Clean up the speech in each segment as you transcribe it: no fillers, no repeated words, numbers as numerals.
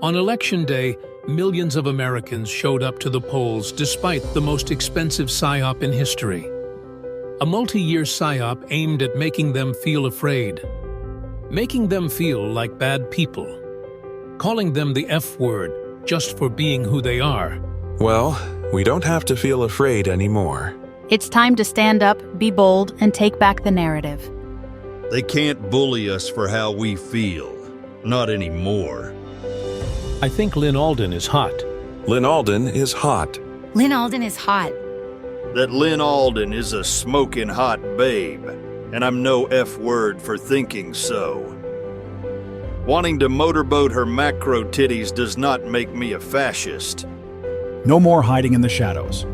On Election Day, millions of Americans showed up to the polls despite the most expensive PSYOP in history. A multi-year PSYOP aimed at making them feel afraid, making them feel like bad people, calling them the F word just for being who they are. Well, we don't have to feel afraid anymore. It's time to stand up, be bold, and take back the narrative. They can't bully us for how we feel. Not anymore. I think Lynn Alden is hot. Lynn Alden is hot. Lynn Alden is hot. That Lynn Alden is a smoking hot babe, and I'm no F word for thinking so. Wanting to motorboat her macro titties does not make me a fascist. No more hiding in the shadows.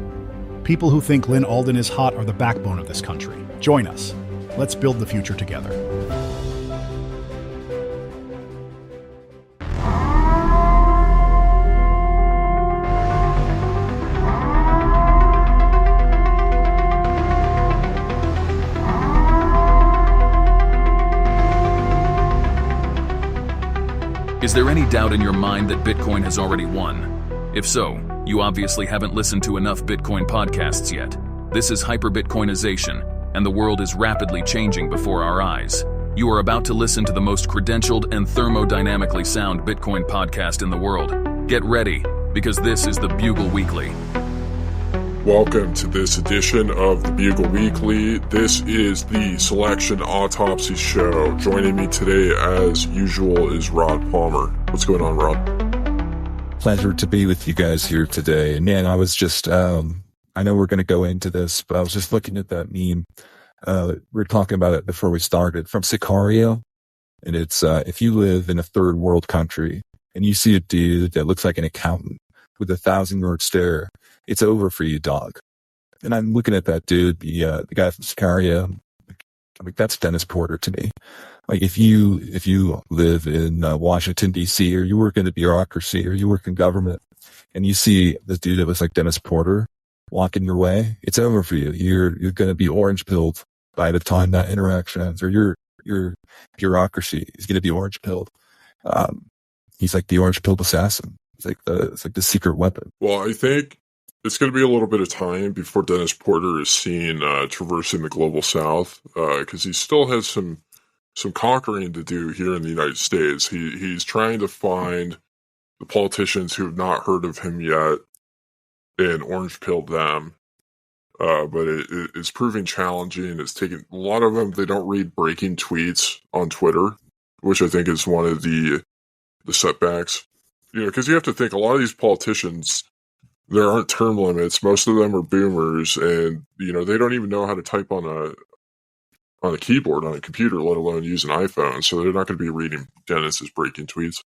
People who think Lynn Alden is hot are the backbone of this country. Join us. Let's build the future together. Is there any doubt in your mind that Bitcoin has already won? If so, you obviously haven't listened to enough Bitcoin podcasts yet. This is hyper-Bitcoinization, and the world is rapidly changing before our eyes. You are about to listen to the most credentialed and thermodynamically sound Bitcoin podcast in the world. Get ready, because this is the Bugle Weekly. Welcome to this edition of the Bugle Weekly. This is the Selection Autopsy show. Joining me today, as usual, is Rod Palmer. What's going on, Rod? Pleasure to be with you guys here today. And man, I was just, I know we're going to go into this, but I was just looking at that meme. We were talking about it before we started from Sicario. And it's, if you live in a third world country and you see a dude that looks like an accountant with a 1,000-word stare, it's over for you, dog. And I'm looking at that dude, the guy from Sicario. I mean, that's Dennis Porter to me. Like, if you live in Washington, D.C., or you work in the bureaucracy, or you work in government, and you see this dude that looks like Dennis Porter walking your way, it's over for you. You're going to be orange-pilled by the time that interaction ends, or your bureaucracy is going to be orange-pilled. He's like the orange-pilled assassin. It's like the secret weapon. Well, I think it's going to be a little bit of time before Dennis Porter is seen traversing the global south, because he still has some conquering to do here in the United States. He's trying to find the politicians who have not heard of him yet and orange-pilled them. But it's proving challenging. It's taking a lot of them. They don't read breaking tweets on Twitter, which I think is one of the setbacks. You know, because you have to think a lot of these politicians, there aren't term limits. Most of them are boomers, and you know they don't even know how to type on a keyboard on a computer, let alone use an iPhone. So they're not going to be reading Dennis's breaking tweets.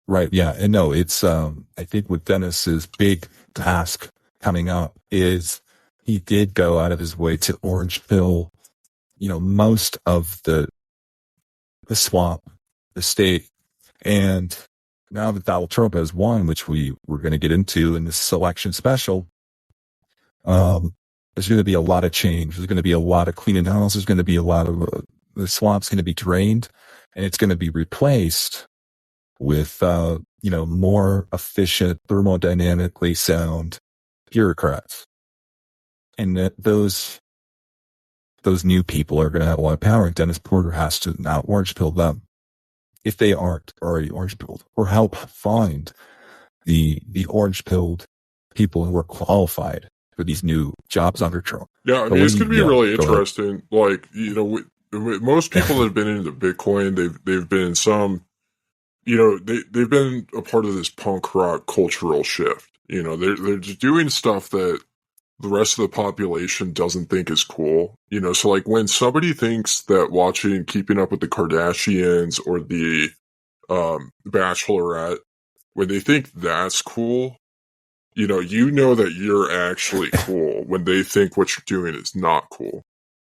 Right? Yeah, and no, it's I think with Dennis's big task coming up is he did go out of his way to orange pill, most of the swamp, the state, and now that Donald Trump has won, which we're going to get into in this selection special, there's going to be a lot of change. There's going to be a lot of cleaning house. There's going to be a lot of the swamp's going to be drained, and it's going to be replaced with more efficient, thermodynamically sound bureaucrats, and that those new people are going to have a lot of power. And Dennis Porter has to now orange pill them, if they aren't already orange-pilled, or help find the orange-pilled people who are qualified for these new jobs under Trump. Yeah, I mean, it's going to be really interesting. Like, most people that have been into Bitcoin, they've been some, they've been a part of this punk rock cultural shift. They're just doing stuff that the rest of the population doesn't think is cool. So like when somebody thinks that watching Keeping Up with the Kardashians or the Bachelorette, when they think that's cool, you know that you're actually cool when they think what you're doing is not cool.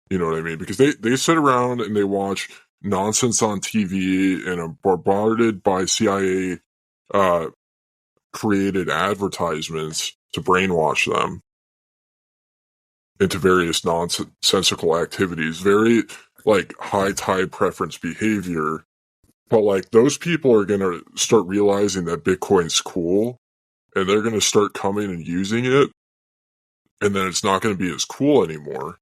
You know what I mean? Because they sit around and they watch nonsense on TV and are bombarded by CIA created advertisements to brainwash them into various nonsensical activities, very like high tide preference behavior But like those people are going to start realizing that Bitcoin's cool, and they're going to start coming and using it, and then it's not going to be as cool anymore.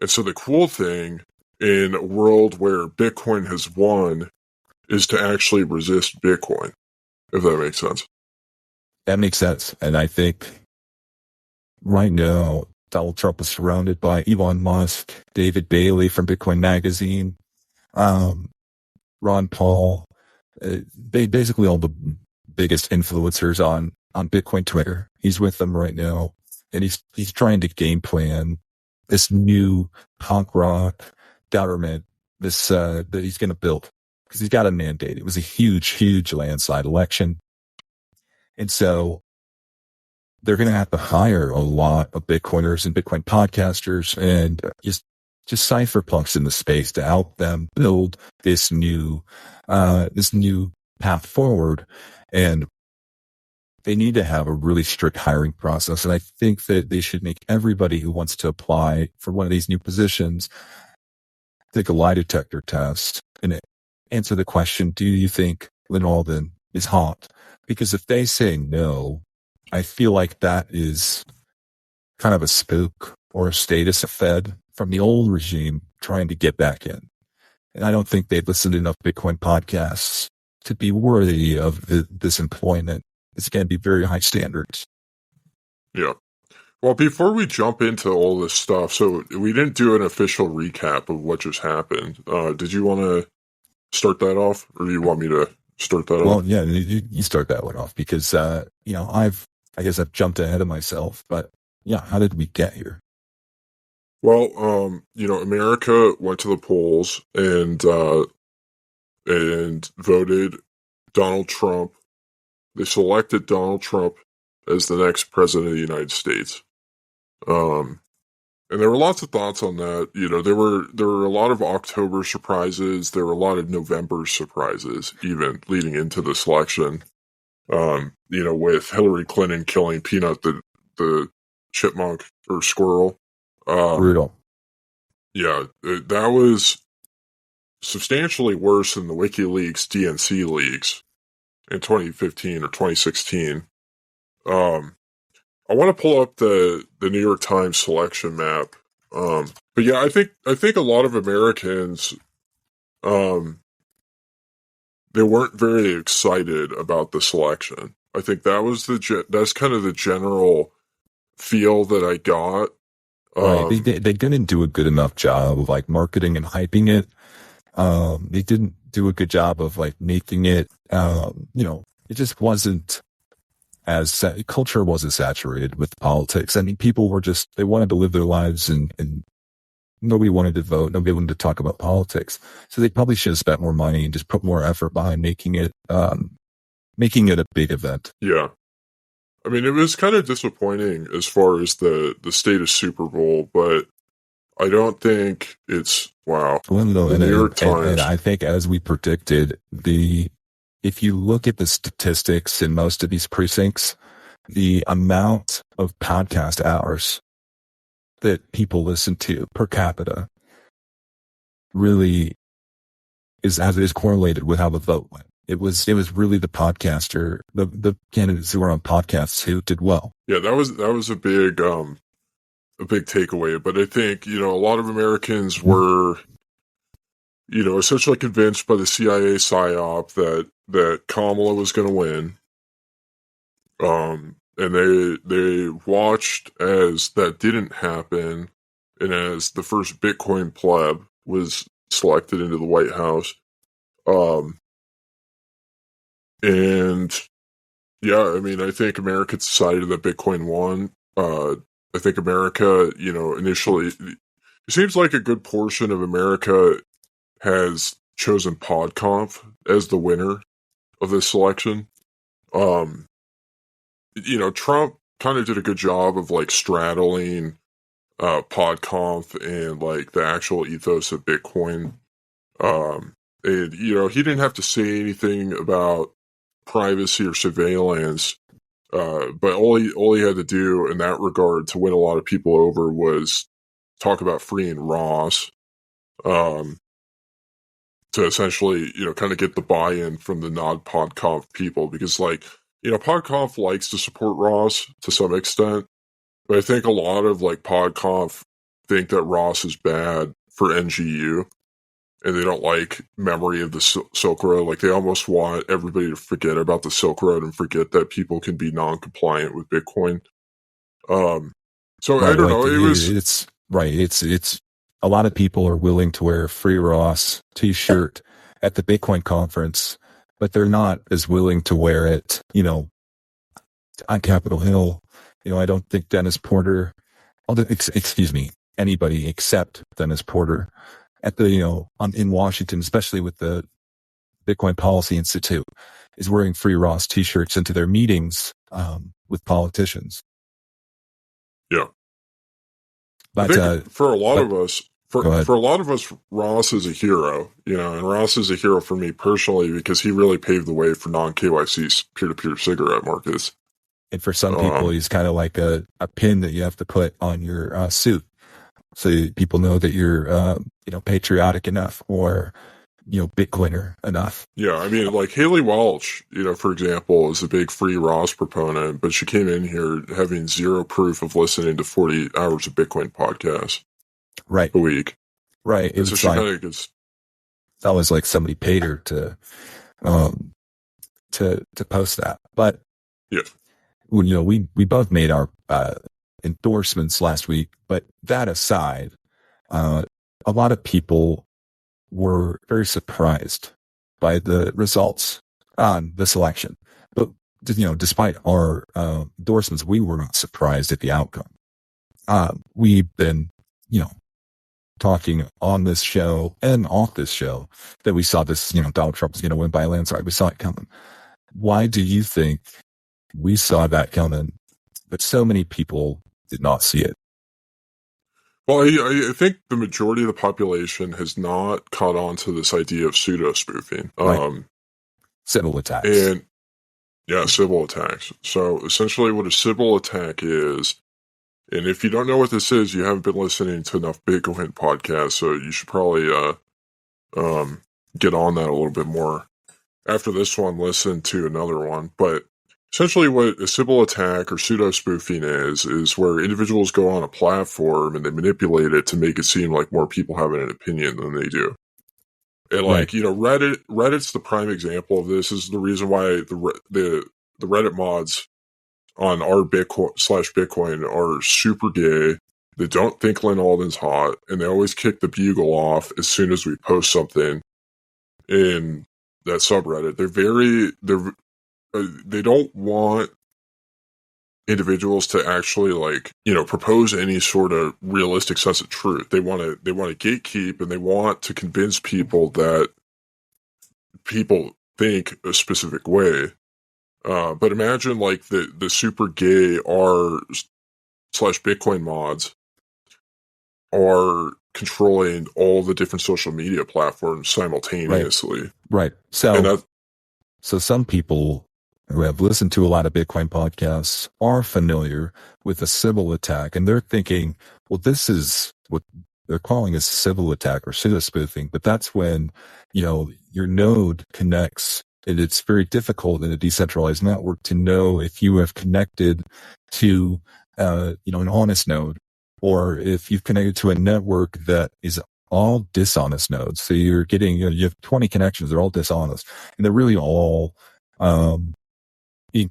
And so the cool thing in a world where Bitcoin has won is to actually resist Bitcoin, if that makes sense. That makes sense. And I think right now, Donald Trump is surrounded by Elon Musk, David Bailey from Bitcoin Magazine, Ron Paul, basically all the biggest influencers on Bitcoin Twitter. He's with them right now, and he's trying to game plan this new punk rock government, that he's going to build, because he's got a mandate. It was a huge landslide election, and so they're going to have to hire a lot of Bitcoiners and Bitcoin podcasters and just cypherpunks in the space to help them build this new path forward. And they need to have a really strict hiring process. And I think that they should make everybody who wants to apply for one of these new positions take a lie detector test and answer the question, do you think Lynn Alden is hot? Because if they say no, I feel like that is kind of a spook or a status fed from the old regime trying to get back in. And I don't think they've listened to enough Bitcoin podcasts to be worthy of this employment. It's going to be very high standards. Yeah. Well, before we jump into all this stuff, so we didn't do an official recap of what just happened. Did you want to start that off, or do you want me to start that off? Well, yeah, you start that one off because, I guess I've jumped ahead of myself, but yeah, how did we get here? Well, America went to the polls and voted Donald Trump. They selected Donald Trump as the next president of the United States. And there were lots of thoughts on that. There were a lot of October surprises. There were a lot of November surprises, even leading into this election. With Hillary Clinton killing Peanut the chipmunk or squirrel. Brutal. Yeah, that was substantially worse than the WikiLeaks DNC leaks in 2015 or 2016. I want to pull up the New York Times selection map. But yeah, I think a lot of Americans, they weren't very excited about the selection. I think that was that's kind of the general feel that I got. Right. They didn't do a good enough job of like marketing and hyping it. They didn't do a good job of like making it, it just wasn't culture wasn't saturated with politics. I mean, people were they wanted to live their lives and nobody wanted to vote. Nobody wanted to talk about politics. So they probably should have spent more money and just put more effort behind making it a big event. Yeah. I mean, it was kind of disappointing as far as the state of Super Bowl, but I don't think it's, wow. Well, no, the New York Times. And I think as we predicted, if you look at the statistics in most of these precincts, the amount of podcast hours that people listen to per capita really is correlated with how the vote went. It was really the podcaster, the candidates who were on podcasts who did well. Yeah, that was a big takeaway. But I think, a lot of Americans were, essentially convinced by the CIA psyop that Kamala was going to win. And they watched as that didn't happen, and as the first Bitcoin pleb was selected into the White House. And yeah, I mean, I think America decided that Bitcoin won. I think America, initially, it seems like a good portion of America has chosen PodConf as the winner of this selection. Trump kind of did a good job of like straddling PodConf and like the actual ethos of Bitcoin. And he didn't have to say anything about privacy or surveillance, but all he had to do in that regard to win a lot of people over was talk about freeing Ross. to essentially, kind of get the buy-in from the non-PodConf people, because, PodConf likes to support Ross to some extent, but I think a lot of, PodConf think that Ross is bad for NGU, and they don't like memory of the Silk Road. Like, they almost want everybody to forget about the Silk Road and forget that people can be non-compliant with Bitcoin. So Right, I don't know. It's right. It's a lot of people are willing to wear a Free Ross T-shirt at the Bitcoin conference, but they're not as willing to wear it, on Capitol Hill. I don't think Dennis Porter, excuse me, anybody except Dennis Porter at the, in Washington, especially with the Bitcoin Policy Institute, is wearing Free Ross T-shirts into their meetings with politicians. Yeah. But I think for a lot of us, Ross is a hero, and Ross is a hero for me personally because he really paved the way for non-KYC peer-to-peer cigarette markets. And for some people, he's kind of like a pin that you have to put on your suit, so people know that you're, patriotic enough or, Bitcoiner enough. Yeah, I mean, like Haley Walsh, for example, is a big Free Ross proponent, but she came in here having zero proof of listening to 40 hours of Bitcoin podcasts right a week. Right. It so was she like, kind of gets, that was like somebody paid her to post that. But yeah, we both made our endorsements last week. But that aside, a lot of people were very surprised by the results on this election. But, despite our endorsements, we were not surprised at the outcome. We've been, talking on this show and off this show that we saw this, Donald Trump was going to win by a landslide. We saw it coming. Why do you think we saw that coming, but so many people did not see it? Well, I think the majority of the population has not caught on to this idea of pseudo-spoofing. Right. Civil attacks. And, yeah, civil attacks. So, essentially what a civil attack is, and if you don't know what this is, you haven't been listening to enough Bitcoin podcasts, so you should probably get on that a little bit more. After this one, listen to another one. But essentially what a civil attack or pseudo-spoofing is where individuals go on a platform and they manipulate it to make it seem like more people have an opinion than they do. And right. Reddit's the prime example of this. Is the reason why the Reddit mods on our Bitcoin are super gay. They don't think Lynn Alden's hot, and they always kick the bugle off as soon as we post something in that subreddit. They don't want individuals to actually propose any sort of realistic sense of truth. They want to gatekeep, and they want to convince people that people think a specific way. But imagine the super gay r/Bitcoin mods are controlling all the different social media platforms simultaneously. Right. So some people who have listened to a lot of Bitcoin podcasts are familiar with a civil attack, and they're thinking, well, this is what they're calling a civil attack or pseudo-spoofing, but that's when, your node connects. And it's very difficult in a decentralized network to know if you have connected to, an honest node, or if you've connected to a network that is all dishonest nodes. So you're getting, you have 20 connections, they're all dishonest, and they're really all, being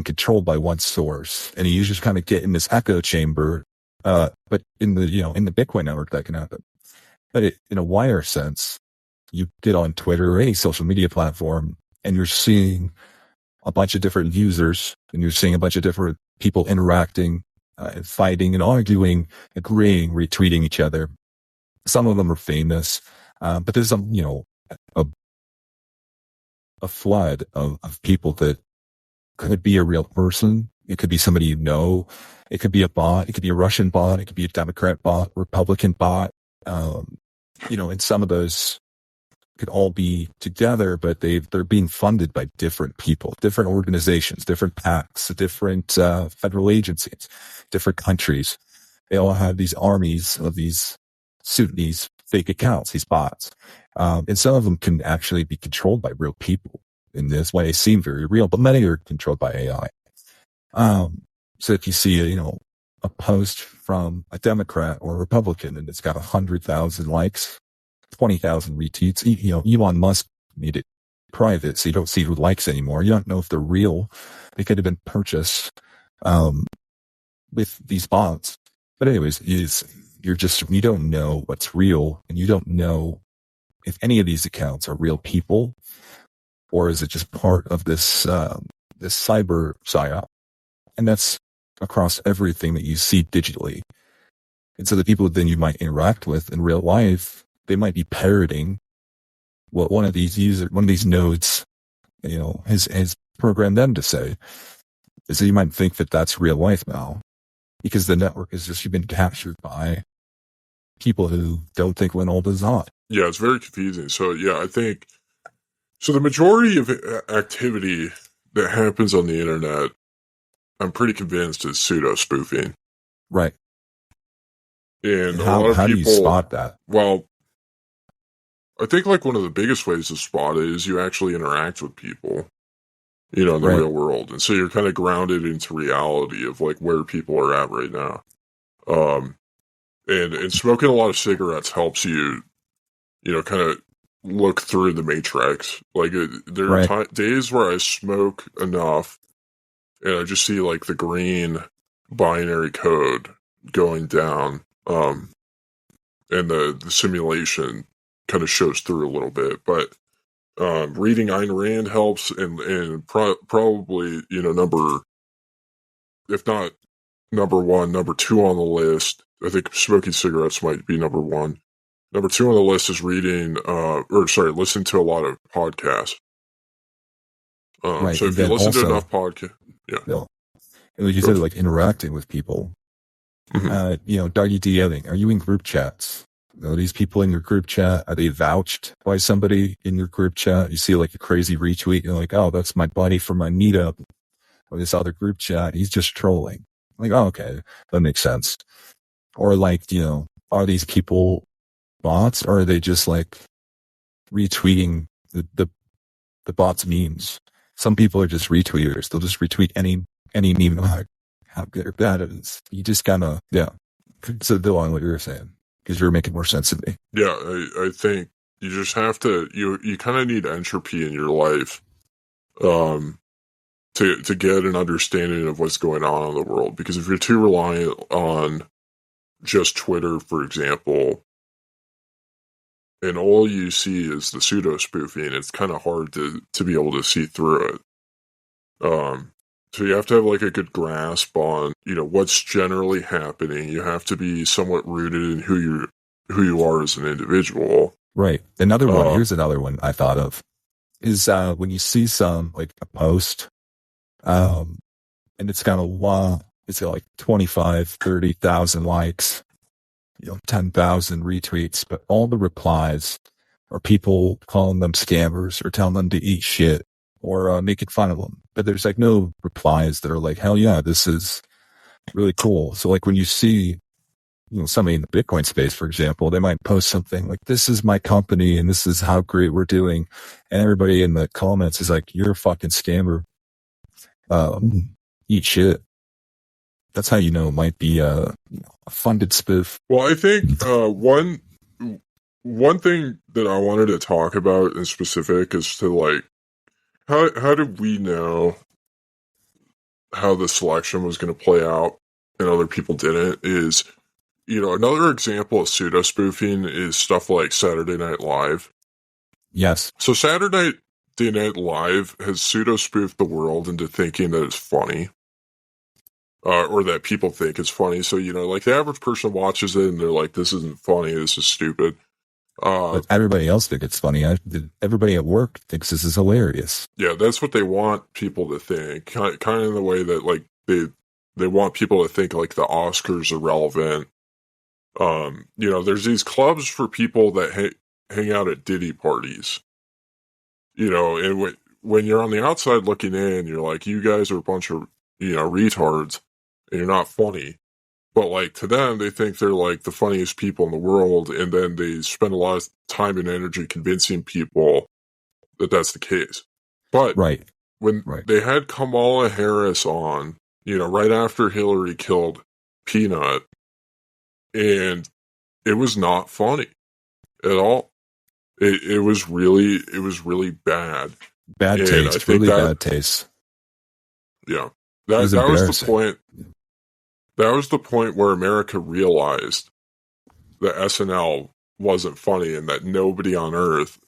controlled by one source. And you just kind of get in this echo chamber. But in the Bitcoin network, that can happen. But in a wider sense, you get on Twitter or any social media platform, and you're seeing a bunch of different users, and you're seeing a bunch of different people interacting, and fighting and arguing, agreeing, retweeting each other. Some of them are famous, but there's a flood of people that could be a real person. It could be somebody you know. It could be a bot. It could be a Russian bot. It could be a Democrat bot, Republican bot. And some of those could all be together, but they're being funded by different people, different organizations, different PACs, different federal agencies, different countries. They all have these armies of these Sudanese fake accounts, these bots. And some of them can actually be controlled by real people. In this way, they seem very real, but many are controlled by AI. So if you see, a post from a Democrat or a Republican and it's got 100,000 likes, 20,000 retweets, Elon Musk made it private, so you don't see who likes anymore. You don't know if they're real. They could have been purchased with these bots. But anyways, you don't know what's real, and you don't know if any of these accounts are real people, or is it just part of this cyber psyop? And that's across everything that you see digitally. And so the people that then you might interact with in real life, they might be parroting what one of these nodes, has programmed them to say. And so you might think that that's real life now, because the network has just been captured by people who don't think Linolda is hot. Yeah, it's very confusing. So yeah, I think the majority of activity that happens on the internet, I'm pretty convinced is pseudo spoofing. Right. And how do you spot that? Well, I think like one of the biggest ways to spot it is you actually interact with people, in the real world. And so you're kind of grounded into reality of like where people are at right now. And smoking a lot of cigarettes helps you, kind of look through the matrix. Like there are days where I smoke enough and I just see like the green binary code going down. And the simulation kind of shows through a little bit, but reading Ayn Rand helps, and probably if not number one, number two on the list. I think smoking cigarettes might be number one. Number two on the list is listening to a lot of podcasts. So if you listen to enough podcasts, and like you said, like interacting with people. Doggy DMing. Are you in group chats? These people in your group chat, are they vouched by somebody in your group chat? You see like a crazy retweet, you're like, oh, that's my buddy from my meetup or this other group chat. He's just trolling. Like, oh, okay, that makes sense. Or like, are these people bots, or are they just like retweeting the bots' memes? Some people are just retweeters. They'll just retweet any meme, like how good or bad it is. You just gotta, So go on what you were saying, because you're making more sense to me. Yeah, I think you just have to, you kind of need entropy in your life to get an understanding of what's going on in the world. Because if you're too reliant on just Twitter, for example, and all you see is the pseudo spoofing, it's kind of hard to be able to see through it. So you have to have like a good grasp on, what's generally happening. You have to be somewhat rooted in who you are as an individual. Right. Another one, here's another one I thought of, is when you see some, like a post, and it's got it's got like 25, 30,000 likes, 10,000 retweets, but all the replies are people calling them scammers or telling them to eat shit or making fun of them. But there's like no replies that are like, hell yeah, this is really cool. So like when you see, somebody in the Bitcoin space, for example, they might post something like, this is my company and this is how great we're doing. And everybody in the comments is like, you're a fucking scammer. Eat shit. That's how it might be a funded spoof. Well, I think one thing that I wanted to talk about in specific is to like, how did we know how the selection was going to play out and other people didn't? Is, another example of pseudo spoofing is stuff like Saturday Night Live. Yes. So Saturday Night Live has pseudo spoofed the world into thinking that it's funny. Or that people think it's funny. So, like the average person watches it and they're like, this isn't funny, this is stupid. But everybody else thinks it's funny. Everybody at work thinks this is hilarious. Yeah, that's what they want people to think. Kind of in the way that, like, they want people to think, like, the Oscars are relevant. There's these clubs for people that hang out at Diddy parties. And when you're on the outside looking in, you're like, you guys are a bunch of, retards. And you're not funny. But like to them, they think they're like the funniest people in the world, and then they spend a lot of time and energy convincing people that that's the case. But Right. when Right. they had Kamala Harris on, right after Hillary killed Peanut, and it was not funny at all. It was really bad. Bad And taste. I think Really that, bad taste. yeah, It was that was the embarrassing. point. That was the point where America realized that SNL wasn't funny and that nobody on earth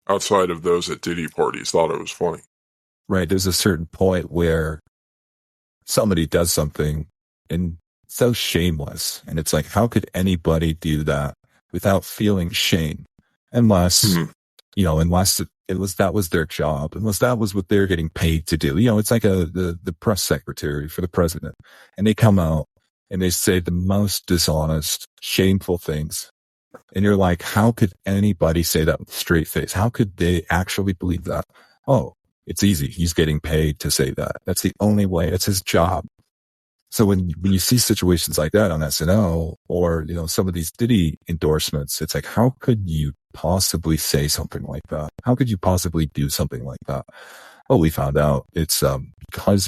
outside of those at Diddy parties thought it was funny. Right. There's a certain point where somebody does something and so shameless. And it's like, how could anybody do that without feeling shame? Unless, unless that was their job, unless that was what they're getting paid to do. It's like the press secretary for the president. And they come out and they say the most dishonest, shameful things. And you're like, how could anybody say that with a straight face? How could they actually believe that? Oh, it's easy. He's getting paid to say that. That's the only way. It's his job. So when you see situations like that on SNL or, some of these Diddy endorsements, it's like, how could you possibly say something like that? How could you possibly do something like that? Well, we found out it's, because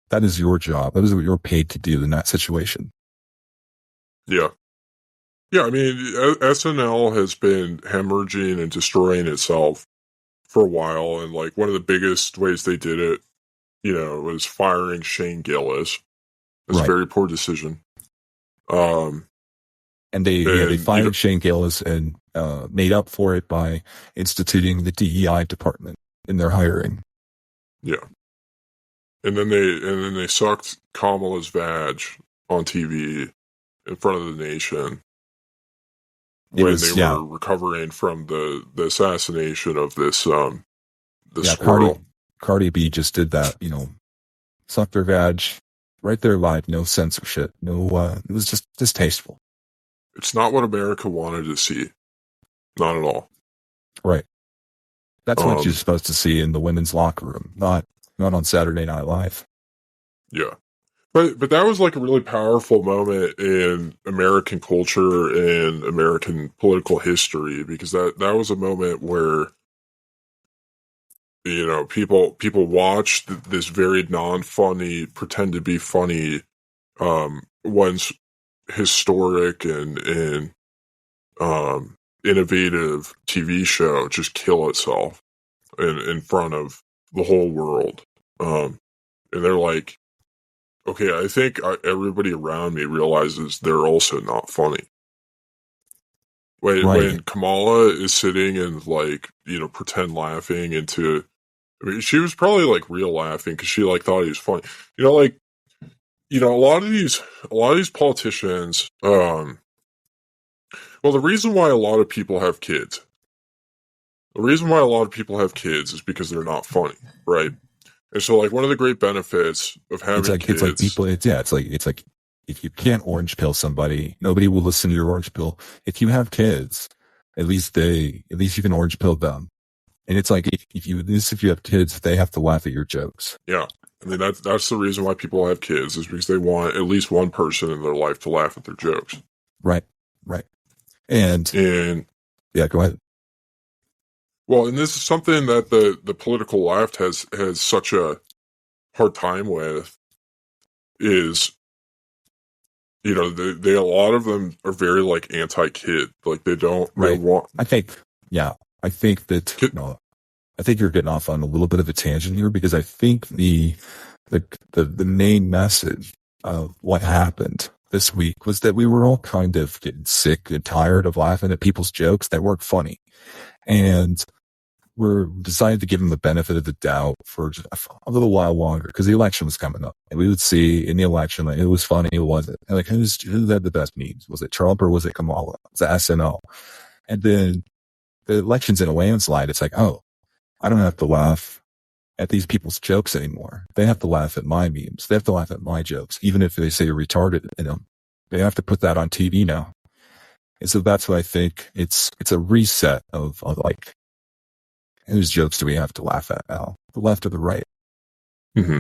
that is your job. That is what you're paid to do in that situation. Yeah. Yeah, I mean, SNL has been hemorrhaging and destroying itself for a while, and like one of the biggest ways they did it, was firing Shane Gillis. It was a very poor decision. And they fired Shane Gillis and made up for it by instituting the DEI department in their hiring. Yeah. And then they sucked Kamala's vag on TV in front of the nation when they were recovering from the assassination of this squirrel. Cardi B just did that, sucked their vag right there live, no censorship, no, it was just distasteful. It's not what America wanted to see. Not at all. Right. That's what you're supposed to see in the women's locker room, not on Saturday Night Live. Yeah. But that was like a really powerful moment in American culture and American political history, because that was a moment where people watched this very non-funny, pretend to be funny, once historic and innovative TV show just kill itself in front of the whole world. And they're like, okay, I think everybody around me realizes they're also not funny. When Kamala is sitting and like, pretend laughing into, I mean, she was probably like real laughing because she like thought he was funny. A lot of these politicians, well, the reason why a lot of people have kids is because they're not funny, right? And so, like, one of the great benefits of having kids, it's like if you can't orange pill somebody, nobody will listen to your orange pill. If you have kids, at least you can orange pill them. And it's like if you have kids, they have to laugh at your jokes. Yeah. I mean, that's the reason why people have kids, is because they want at least one person in their life to laugh at their jokes. Right. And yeah, go ahead. Well, and this is something that the political left has such a hard time with, is, they a lot of them are very like anti-kid, like they don't want. I think you're getting off on a little bit of a tangent here, because I think the main message of what happened this week was that we were all kind of getting sick and tired of laughing at people's jokes that weren't funny, and we're decided to give them the benefit of the doubt for a little while longer, because the election was coming up, and we would see in the election, like, it was funny, it wasn't. And like, who had the best memes? Was it Trump or was it Kamala? It's SNL. And then the election's in a landslide. It's like, oh, I don't have to laugh at these people's jokes anymore. They have to laugh at my memes. They have to laugh at my jokes, even if they say you're retarded in them. They have to put that on TV now. And so that's what I think. It's a reset of like, whose jokes do we have to laugh at now? The left or the right? Mm-hmm.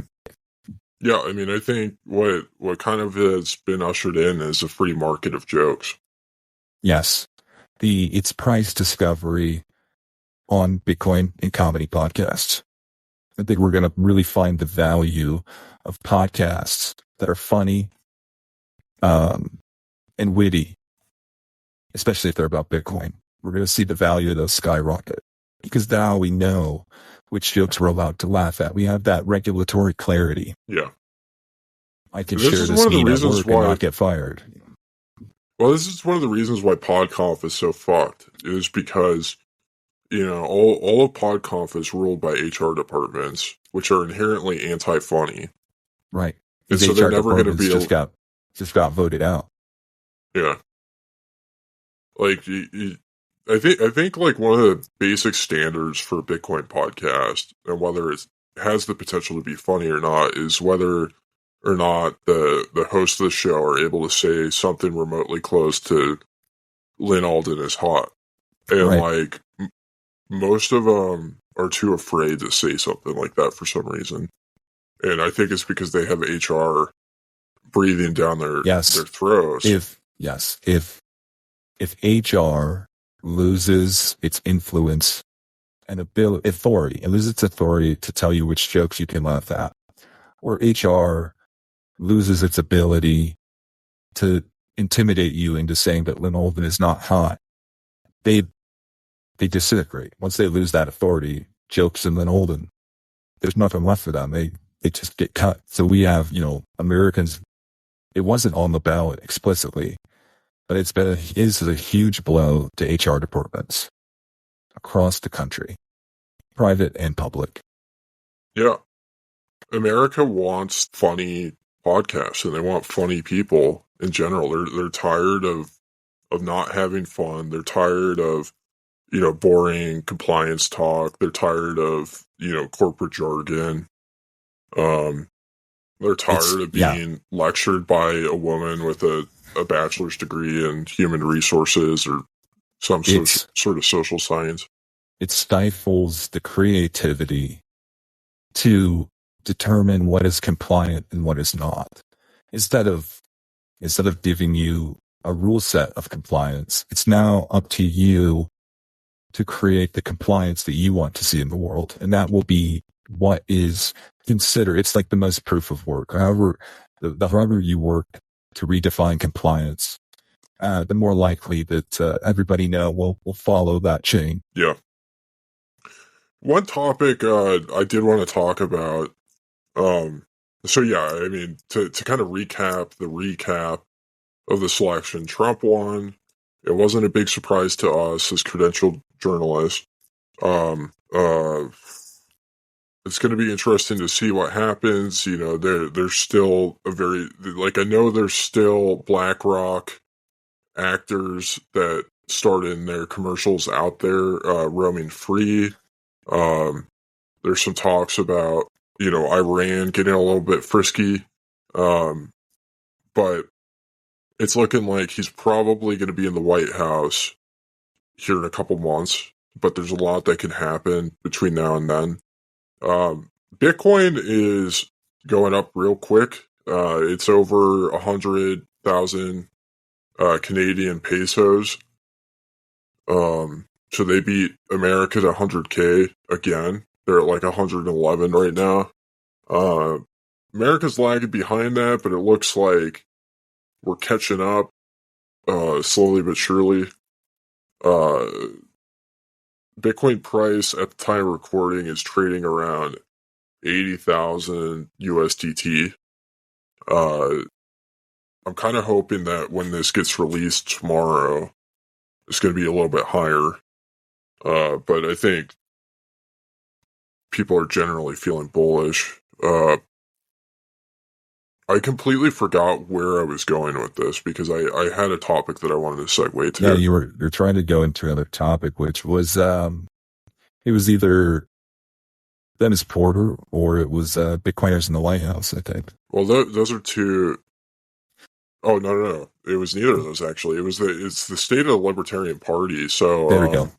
Yeah, I mean, I think what kind of has been ushered in is a free market of jokes. Yes. It's price discovery on Bitcoin and comedy podcasts. I think we're going to really find the value of podcasts that are funny, and witty, especially if they're about Bitcoin. We're going to see the value of those skyrocket because now we know which jokes we're allowed to laugh at. We have that regulatory clarity. Yeah. I can This share is this one of the meme at reasons work and why- not get fired. Well, this is one of the reasons why PodConf is so fucked, is because, all of PodConf is ruled by HR departments, which are inherently anti-funny. Right. And These so they're HR never going to departments be just got voted out. Yeah. Like, I think like one of the basic standards for a Bitcoin podcast, and whether it has the potential to be funny or not, is whether or not the host of the show are able to say something remotely close to Lynn Alden is hot. And Right. like, most of them are too afraid to say something like that for some reason. And I think it's because they have HR breathing down their throats. If HR loses its influence and authority, it loses its authority to tell you which jokes you can laugh at, or HR loses its ability to intimidate you into saying that Lynn Alden is not hot, they disintegrate. Once they lose that authority, jokes in Lynn Alden, there's nothing left for them. They just get cut. So we have, Americans, it wasn't on the ballot explicitly, but it is a huge blow to HR departments across the country, private and public. Yeah. America wants funny podcasts, and they want funny people in general. They're tired of not having fun. They're tired of, boring compliance talk. They're tired of, corporate jargon. They're tired of being lectured by a woman with a bachelor's degree in human resources or some sort of social science. It stifles the creativity to determine what is compliant and what is not. Instead of giving you a rule set of compliance, it's now up to you to create the compliance that you want to see in the world. And that will be what is considered. It's like the most proof of work. However, the harder you work to redefine compliance, the more likely that everybody will follow that chain. Yeah. One topic I did want to talk about. So yeah, I mean, to kind of recap of the selection, Trump won. It wasn't a big surprise to us as credentialed journalists. It's going to be interesting to see what happens. There's still I know there's still BlackRock actors that start in their commercials out there, roaming free. There's some talks about, Iran getting a little bit frisky. But it's looking like he's probably going to be in the White House here in a couple months, but there's a lot that can happen between now and then. Bitcoin is going up real quick. It's over 100,000 Canadian pesos. So they beat America to 100K again. They're at like 111 right now. America's lagging behind that, but it looks like we're catching up slowly but surely. Bitcoin price at the time of recording is trading around 80,000 USDT. I'm kind of hoping that when this gets released tomorrow, it's going to be a little bit higher. But I think people are generally feeling bullish. I completely forgot where I was going with this because I had a topic that I wanted to segue to. Yeah, you're trying to go into another topic, which was it was either Dennis Porter or it was Bitcoiners in the White House, I think. Well, those are two. Oh no! It was neither of those actually. It's the state of the Libertarian Party. So there we go.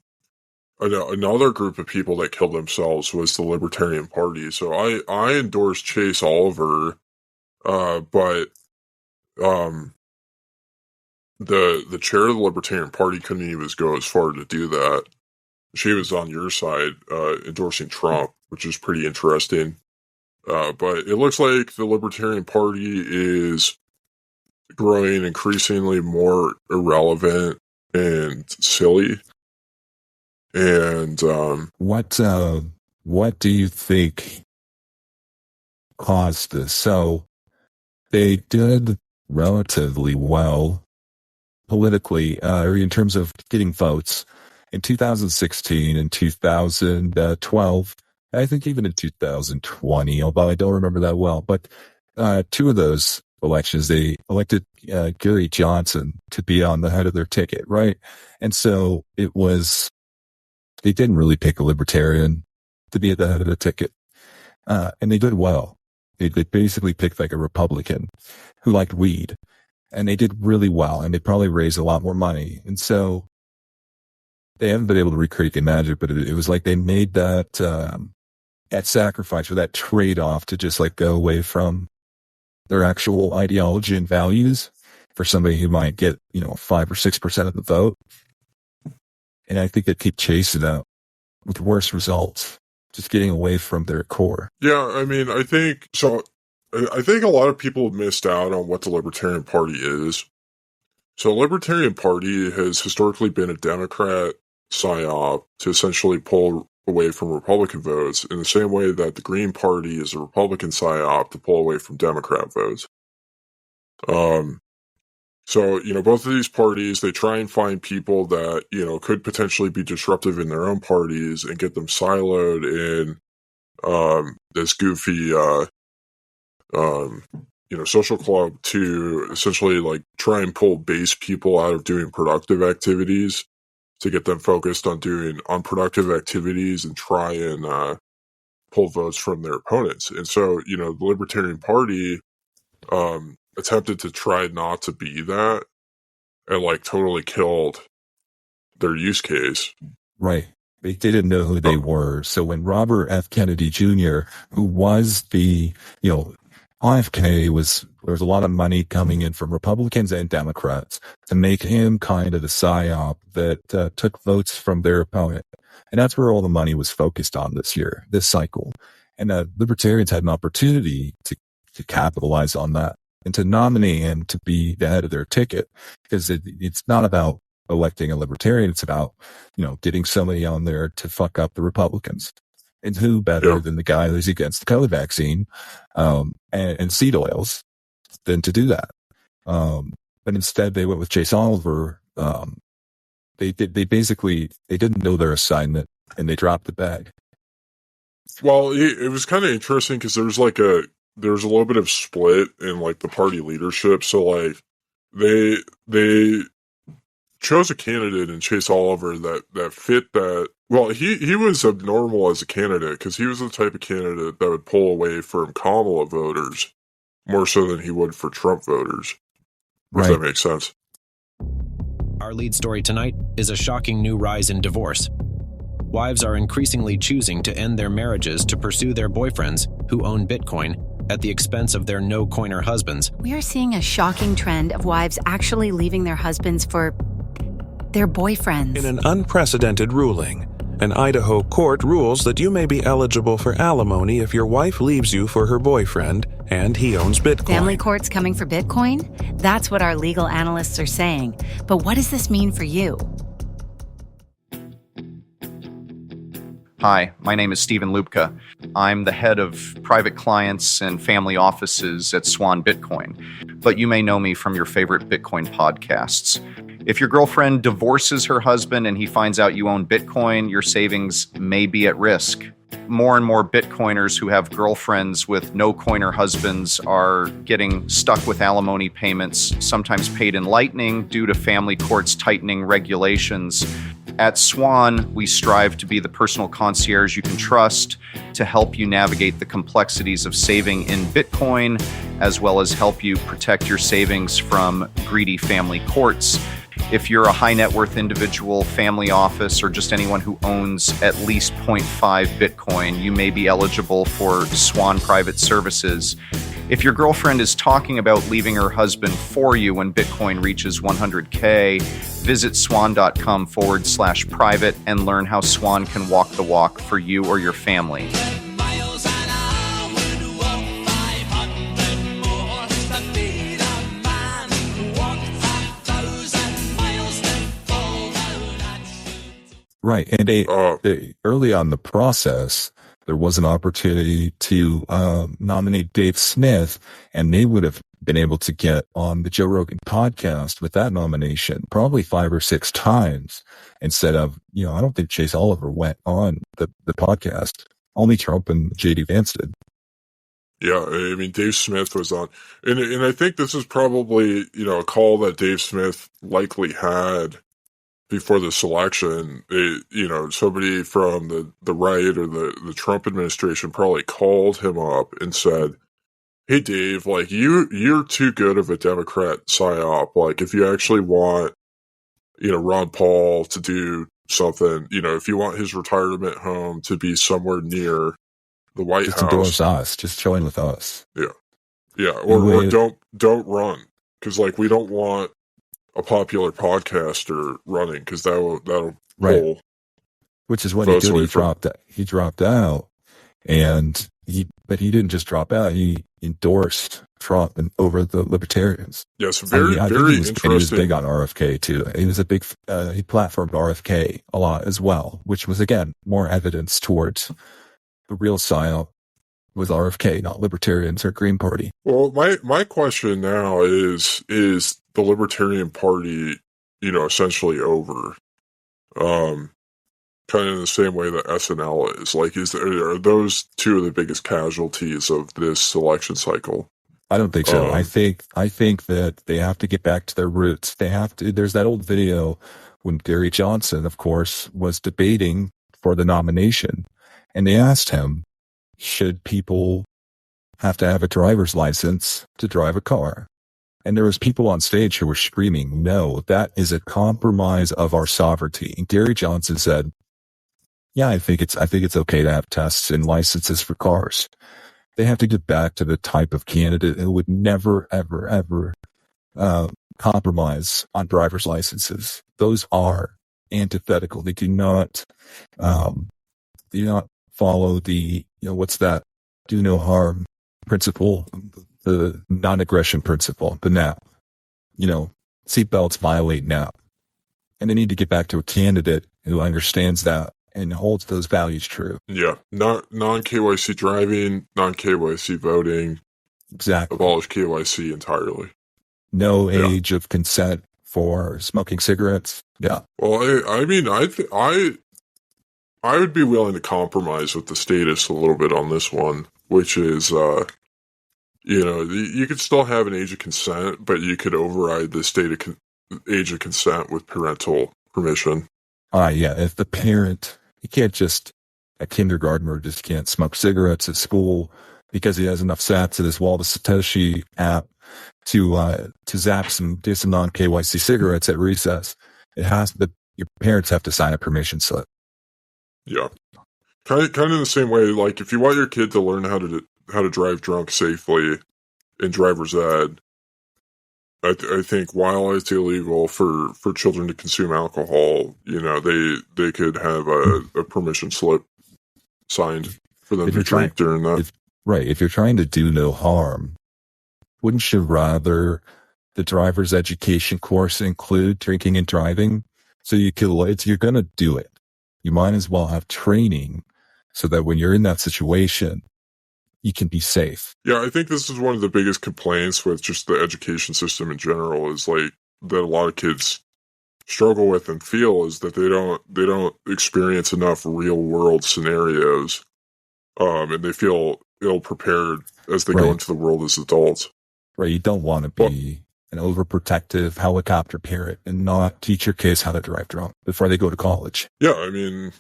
Another group of people that killed themselves was the Libertarian Party. So I endorsed Chase Oliver But the chair of the Libertarian Party couldn't even go as far to do that. She was on your side, endorsing Trump, which is pretty interesting. But it looks like the Libertarian Party is growing increasingly more irrelevant and silly. And what do you think caused this? So they did relatively well politically, or in terms of getting votes in 2016 and 2012. I think even in 2020, although I don't remember that well. But two of those elections, they elected Gary Johnson to be on the head of their ticket, right? And so it was, they didn't really pick a libertarian to be at the head of the ticket. And they did well. They basically picked like a Republican who liked weed. And they did really well. And they probably raised a lot more money. And so they haven't been able to recreate the magic, but it was like they made that sacrifice or that trade-off to just like go away from their actual ideology and values for somebody who might get, 5 or 6% of the vote. And I think they keep chasing that with worse results, just getting away from their core. Yeah, I mean, I think a lot of people have missed out on what the Libertarian Party is. So the Libertarian Party has historically been a Democrat psyop to essentially pull away from Republican votes in the same way that the Green Party is a Republican psyop to pull away from Democrat votes. So, both of these parties, they try and find people that, could potentially be disruptive in their own parties and get them siloed in this goofy, social club to essentially like try and pull base people out of doing productive activities to get them focused on doing unproductive activities and try and pull votes from their opponents. And so, the Libertarian Party attempted to try not to be that and like totally killed their use case. Right. They didn't know who they were. So when Robert F. Kennedy Jr., who was the, RFK there was a lot of money coming in from Republicans and Democrats to make him kind of the psyop that took votes from their opponent. And that's where all the money was focused on this cycle. And libertarians had an opportunity to capitalize on that and to nominate him to be the head of their ticket, because it's not about electing a libertarian. It's about, getting somebody on there to fuck up the Republicans. And who better than the guy who's against the COVID vaccine and seed oils than to do that? But instead, they went with Chase Oliver. They didn't know their assignment and they dropped the bag. Well, it was kind of interesting because there was a little bit of split in like the party leadership. So like they chose a candidate in Chase Oliver that fit that. Well, he was abnormal as a candidate because he was the type of candidate that would pull away from Kamala voters more so than he would for Trump voters. If that makes sense. Our lead story tonight is a shocking new rise in divorce. Wives are increasingly choosing to end their marriages to pursue their boyfriends who own Bitcoin at the expense of their no-coiner husbands. We are seeing a shocking trend of wives actually leaving their husbands for their boyfriends. In an unprecedented ruling, an Idaho court rules that you may be eligible for alimony if your wife leaves you for her boyfriend and he owns Bitcoin. Family courts coming for Bitcoin? That's what our legal analysts are saying. But what does this mean for you? Hi, my name is Stephen Lupka. I'm the head of private clients and family offices at Swan Bitcoin, but you may know me from your favorite Bitcoin podcasts. If your girlfriend divorces her husband and he finds out you own Bitcoin, your savings may be at risk. More and more Bitcoiners who have girlfriends with no-coiner husbands are getting stuck with alimony payments, sometimes paid in lightning due to family courts tightening regulations. At Swan, we strive to be the personal concierge you can trust to help you navigate the complexities of saving in Bitcoin, as well as help you protect your savings from greedy family courts. If you're a high net worth individual, family office, or just anyone who owns at least 0.5 Bitcoin, you may be eligible for Swan Private Services. If your girlfriend is talking about leaving her husband for you when Bitcoin reaches 100K, visit swan.com/private and learn how Swan can walk the walk for you or your family. Right. And they early on in the process, there was an opportunity to nominate Dave Smith, and they would have been able to get on the Joe Rogan podcast with that nomination probably 5 or 6 times instead of, I don't think Chase Oliver went on the podcast. Only Trump and JD Vance did. Yeah, I mean, Dave Smith was on, and I think this is probably, a call that Dave Smith likely had before this election. Somebody from the right or the Trump administration probably called him up and said, "Hey, Dave, like you're too good of a Democrat psyop. Like if you actually want, Ron Paul to do something, if you want his retirement home to be somewhere near the White Just House, endorse us. Just join with us." Yeah, or don't run, because like we don't want a popular podcaster running, because that'll right. pull. Which is what he did. He dropped out, but he didn't just drop out. He endorsed Trump and over the Libertarians. Yes, very interesting. And he was big on RFK too. He was a big. He platformed RFK a lot as well, which was again more evidence towards the real psyop was RFK, not Libertarians or Green Party. Well, my question now is the Libertarian Party, essentially over? Kind of in the same way that SNL is. Like, are those two of the biggest casualties of this election cycle? I don't think so. I think that they have to get back to their roots. They have to. There's that old video when Gary Johnson, of course, was debating for the nomination, and they asked him, should people have to have a driver's license to drive a car? And there was people on stage who were screaming, no, that is a compromise of our sovereignty. And Gary Johnson said, yeah, I think it's okay to have tests and licenses for cars. They have to get back to the type of candidate who would never, ever, ever compromise on driver's licenses. Those are antithetical. They do not follow the, what's that? Do no harm principle, the non-aggression principle. But now, seatbelts violate now. And they need to get back to a candidate who understands that and holds those values true. Yeah. Non-KYC driving, non-KYC voting. Exactly. Abolish KYC entirely. No age of consent for smoking cigarettes. Yeah. Well, I would be willing to compromise with the status a little bit on this one, which is, you could still have an age of consent, but you could override the age of consent with parental permission. Yeah. If the parent, you can't just, a kindergartner just can't smoke cigarettes at school because he has enough sats at his Walter Satoshi app to zap do some non-KYC cigarettes at recess. Your parents have to sign a permission slip. Yeah. Kind of in the same way, like if you want your kid to learn how to drive drunk safely in driver's ed, I think while it's illegal for children to consume alcohol, they could have a permission slip signed for them to drink during that. If you're trying to do no harm, wouldn't you rather the driver's education course include drinking and driving? So you're going to do it. You might as well have training so that when you're in that situation, you can be safe. Yeah, I think this is one of the biggest complaints with just the education system in general, is like that a lot of kids struggle with and feel is that they don't experience enough real world scenarios, and they feel ill prepared as they go into the world as adults. Right, you don't want to be an overprotective helicopter parent and not teach your kids how to drive drunk before they go to college. Yeah, I mean,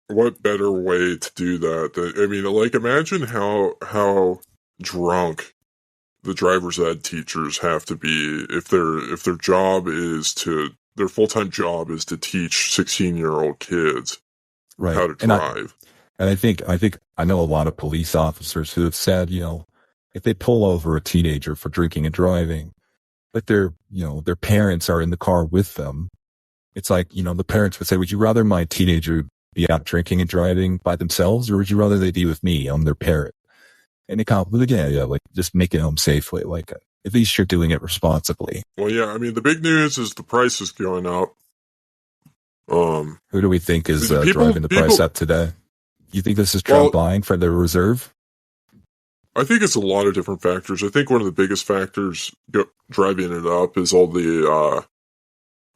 what better way to do that? I mean, like, imagine how drunk the driver's ed teachers have to be if their job is their full-time job is to teach 16-year-old kids how to drive. And I think I know a lot of police officers who have said, if they pull over a teenager for drinking and driving, but their parents are in the car with them, it's like, the parents would say, would you rather my teenager be out drinking and driving by themselves, or would you rather they be with me? I'm their parent. And it kind of, like just make it home safely. Like, at least you're doing it responsibly. Well, yeah, I mean, the big news is the price is going up. Who do we think is driving the price up today? You think this is Trump buying for the reserve? I think it's a lot of different factors. I think one of the biggest factors driving it up is all the,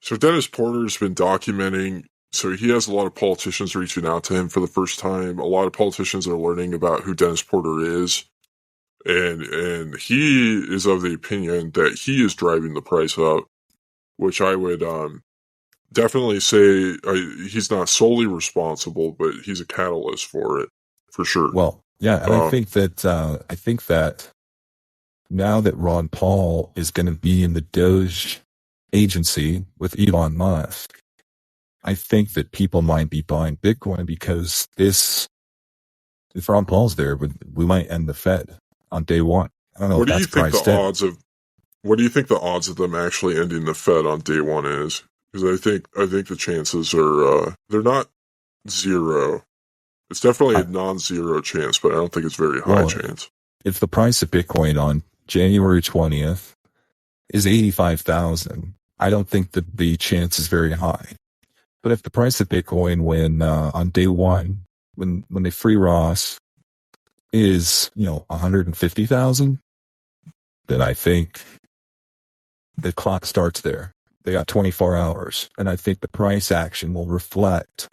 so Dennis Porter's been documenting, so he has a lot of politicians reaching out to him for the first time. A lot of politicians are learning about who Dennis Porter is. And he is of the opinion that he is driving the price up, which I would definitely say he's not solely responsible, but he's a catalyst for it, for sure. Well, yeah, and I think that now that Ron Paul is going to be in the Doge agency with Elon Musk, I think that people might be buying Bitcoin because if Ron Paul's there, we might end the Fed on day one. I don't know. What do you think the odds of them actually ending the Fed on day one is? Because I think the chances are they're not zero. It's definitely a non-zero chance, but I don't think it's very high chance. If the price of Bitcoin on January 20th is 85,000, I don't think that the chance is very high. But if the price of Bitcoin on day one, when they free Ross, is 150,000, then I think the clock starts there. They got 24 hours, and I think the price action will reflect.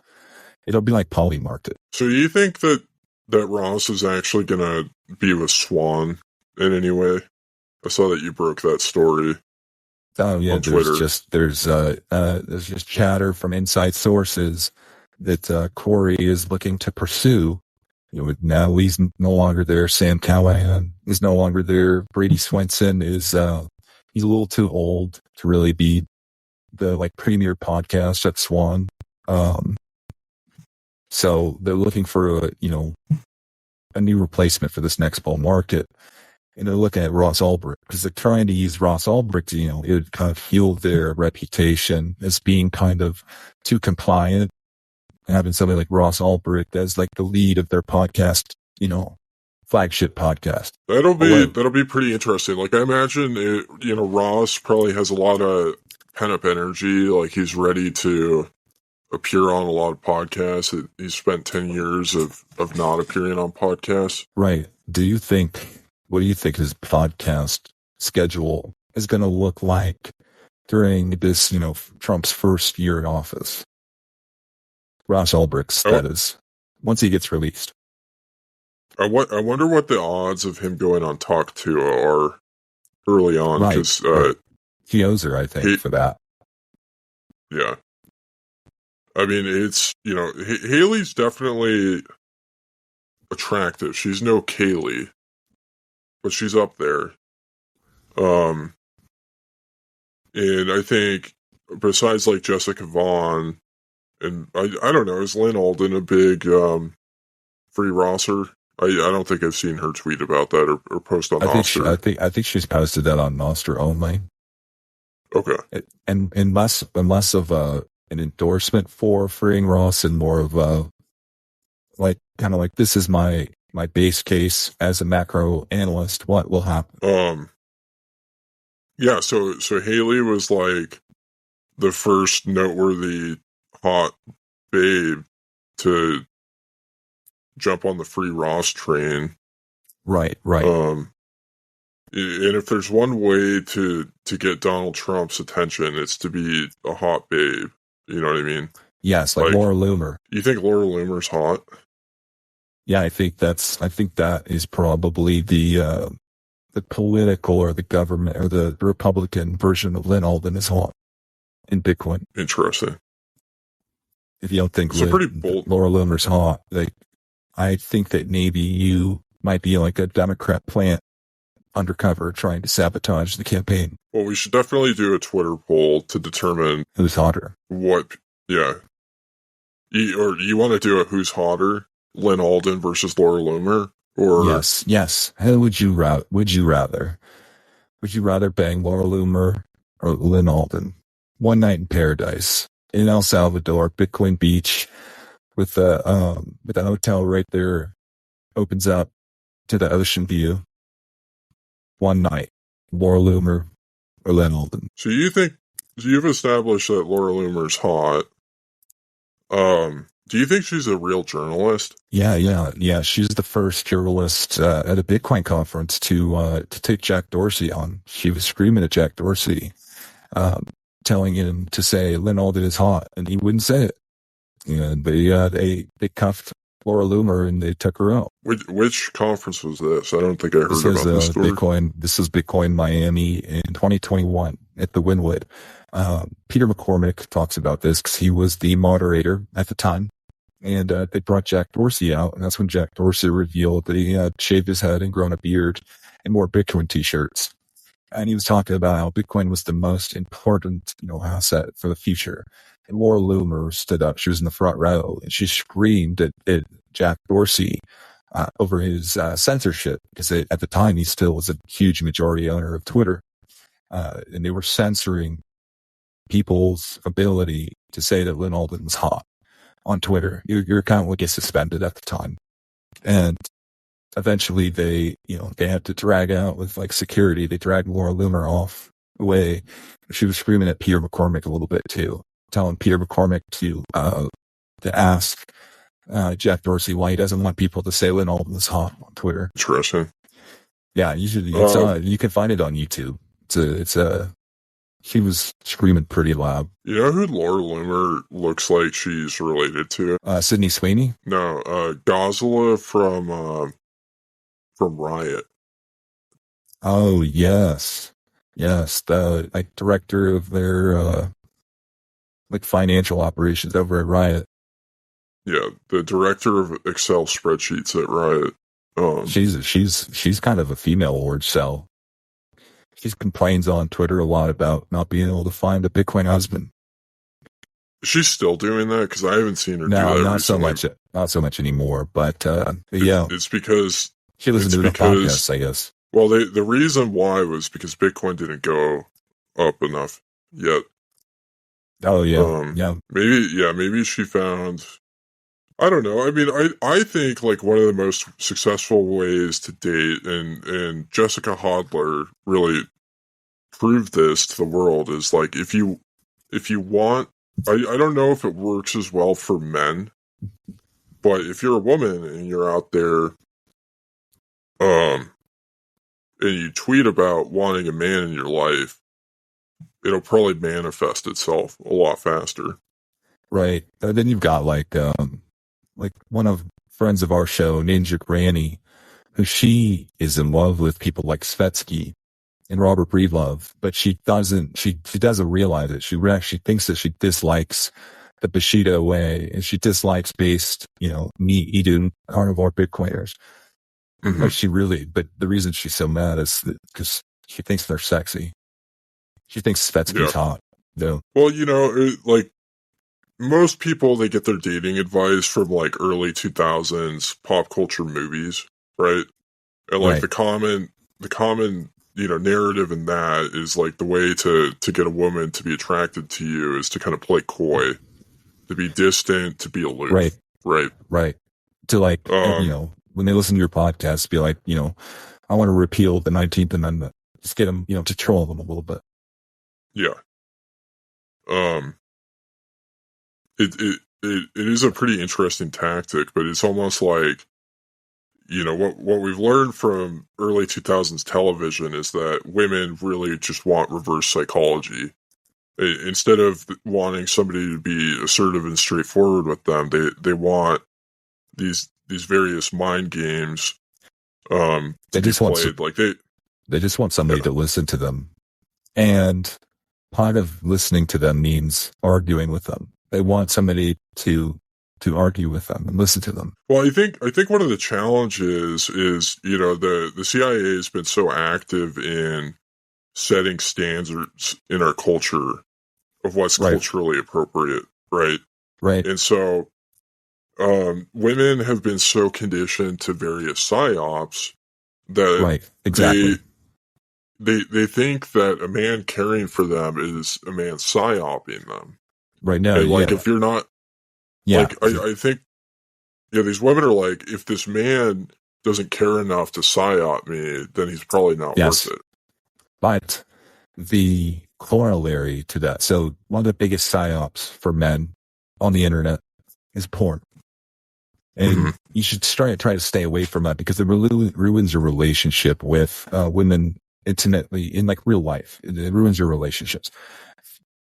It'll be like poly market. So you think that Ross is actually going to be with Swan in any way? I saw that you broke that story. Oh yeah, on Twitter. There's just chatter from inside sources that Corey is looking to pursue. Now he's no longer there. Sam Callahan is no longer there. Brady Swenson is he's a little too old to really be the premier podcast at Swan. So they're looking for a new replacement for this next bull market. And they're looking at Ross Ulbricht because they're trying to use Ross Ulbricht, it would kind of fuel their reputation as being kind of too compliant. Having somebody like Ross Ulbricht as like the lead of their podcast, flagship podcast. That'll be pretty interesting. Like I imagine Ross probably has a lot of pent up energy. Like he's ready to appear on a lot of podcasts. He's spent 10 years of not appearing on podcasts. Right. What do you think his podcast schedule is going to look like during this, Trump's first year in office? Ross Ulbricht's, that is, once he gets released. I wonder what the odds of him going on Talk 2 are early on. Right. He owes her, I think, for that. Yeah. I mean, it's, Haley's definitely attractive. She's no Kaylee, but she's up there. And I think besides like Jessica Vaughn, and I don't know, is Lynn Alden a big free Rosser? I don't think I've seen her tweet about that or post on Nostr. I think she's posted that on Nostr only. Okay. And less of an endorsement for freeing Ross and more of a kind of like this is my base case as a macro analyst. What will happen? Yeah. So Haley was like the first noteworthy hot babe to jump on the free Ross train. Right. And if there's one way to get Donald Trump's attention, it's to be a hot babe. You know what I mean? Yes, like Laura Loomer. You think Laura Loomer's hot? Yeah, I think that is probably the political or the government or the Republican version of Lynn Alden is hot in Bitcoin. Interesting. If you don't think pretty bold. Laura Loomer's hot, I think that maybe you might be like a Democrat plant undercover trying to sabotage the campaign. Well, we should definitely do a Twitter poll to determine who's hotter. Yeah. You want to do a who's hotter, Lynn Alden versus Laura Loomer, Or yes. How would you rather? Would you rather bang Laura Loomer or Lynn Alden? One night in paradise in El Salvador, Bitcoin Beach, with the hotel right there, opens up to the ocean view. One night, Laura Loomer or Lynn Alden. So you've established that Laura Loomer's hot. Do you think she's a real journalist? Yeah. She's the first journalist at a Bitcoin conference to take Jack Dorsey on. She was screaming at Jack Dorsey, telling him to say Lynn Alden is hot, and he wouldn't say it. And they cuffed Laura Loomer and they took her out. Which conference was this? I don't think I heard about this story. This was Bitcoin Miami in 2021 at the Wynwood. Peter McCormick talks about this because he was the moderator at the time. And they brought Jack Dorsey out, and that's when Jack Dorsey revealed that he had shaved his head and grown a beard and wore Bitcoin t-shirts. And he was talking about how Bitcoin was the most important, asset for the future. And Laura Loomer stood up. She was in the front row, and she screamed at Jack Dorsey over his censorship, because at the time he still was a huge majority owner of Twitter, and they were censoring people's ability to say that Lynn Alden was hot on Twitter. Your account would get suspended at the time, and eventually they had to drag out with security. They dragged Laura Loomer off away. She was screaming at Peter McCormick a little bit too, telling Peter McCormick to ask Jack Dorsey why he doesn't want people to say Lynn Alden is hot on Twitter. Interesting. Yeah, usually you can find it on YouTube. She was screaming pretty loud. You know who Laura Loomer looks like she's related to? Sydney Sweeney? No, Gosela from Riot. Oh, yes. The director of their financial operations over at Riot. Yeah, the director of Excel spreadsheets at Riot. She's kind of a female orange cell. She complains on Twitter a lot about not being able to find a Bitcoin husband. She's still doing that? Because I haven't seen her do that not recently. not so much anymore. But yeah, it's because she listens to the podcast, I guess. Well, the reason why was because Bitcoin didn't go up enough yet. Oh yeah, Maybe she found. I don't know. I mean, I think one of the most successful ways to date, and Jessica Hodler really proved this to the world, is if you want, I don't know if it works as well for men, but if you're a woman and you're out there, and you tweet about wanting a man in your life, it'll probably manifest itself a lot faster. Right. And then you've got one of friends of our show, Ninja Granny, who she is in love with people like Svetsky and Robert Breedlove, but she doesn't realize it. She thinks that she dislikes the Bushido way, and she dislikes based, meat-eating carnivore Bitcoiners. Mm-hmm. But the reason she's so mad is because she thinks they're sexy. She thinks Svetsky's hot. No. Well, most people, they get their dating advice from early 2000s pop culture movies, right? And right. the common narrative in that is the way to get a woman to be attracted to you is to kind of play coy, to be distant, to be aloof. Right. To when they listen to your podcast, be like, I want to repeal the 19th Amendment. Just get them, to troll them a little bit. Yeah. It is a pretty interesting tactic, but it's almost what we've learned from early 2000s television is that women really just want reverse psychology. Instead of wanting somebody to be assertive and straightforward with them, they want these various mind games to they be just want played. They just want somebody to listen to them, and part of listening to them means arguing with them. They want somebody to argue with them and listen to them. Well, I think one of the challenges is the CIA has been so active in setting standards in our culture of what's culturally appropriate, right? Right. And so women have been so conditioned to various psyops that Right. Exactly. they think that a man caring for them is a man psyoping them. Right now, And like, yeah. if you're not, Yeah. like, I think, yeah, these women are like, if this man doesn't care enough to psyop me, then he's probably not Yes. worth it. But the corollary to that, so one of the biggest psyops for men on the internet is porn. And you should try to stay away from that because it ruins your relationship with women intimately in like real life. It ruins your relationships.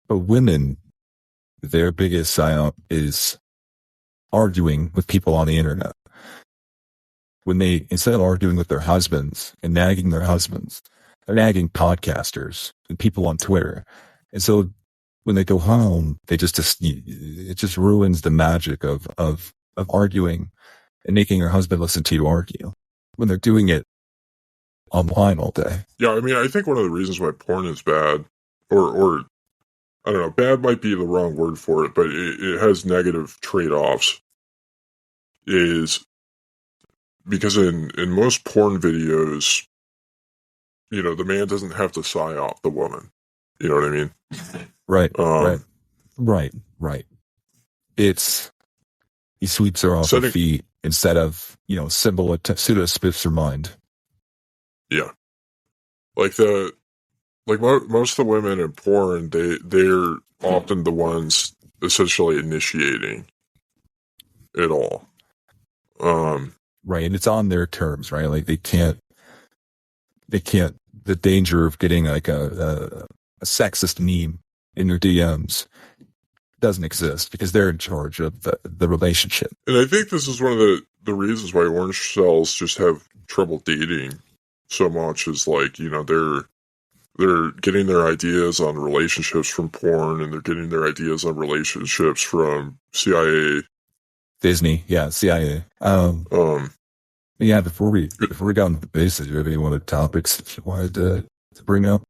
But women, their biggest psyop is arguing with people on the internet. When they, instead of arguing with their husbands and nagging their husbands, they're nagging podcasters and people on Twitter. And so when they go home, it just ruins the magic of arguing and making your husband listen to you argue when they're doing it online all day. Yeah, I mean, I think one of the reasons why porn is bad, or I don't know, bad might be the wrong word for it, but it has negative trade-offs, is because in most porn videos, you know, the man doesn't have to psyop the woman. You know what I mean? Right. It's, he sweeps her off her feet instead of, you know, pseudo spiffs her mind. Yeah. Like most of the women in porn, they're often the ones essentially initiating it all. Right. And it's on their terms, right? Like they can't, the danger of getting like a sexist meme in your DMs doesn't exist because they're in charge of the relationship. And I think this is one of the reasons why orange cells just have trouble dating so much, is like, you know, they're getting their ideas on relationships from porn, and they're getting their ideas on relationships from CIA, Disney, yeah, CIA. Yeah, before we got into the basics, do you have any other topics that you wanted to bring up?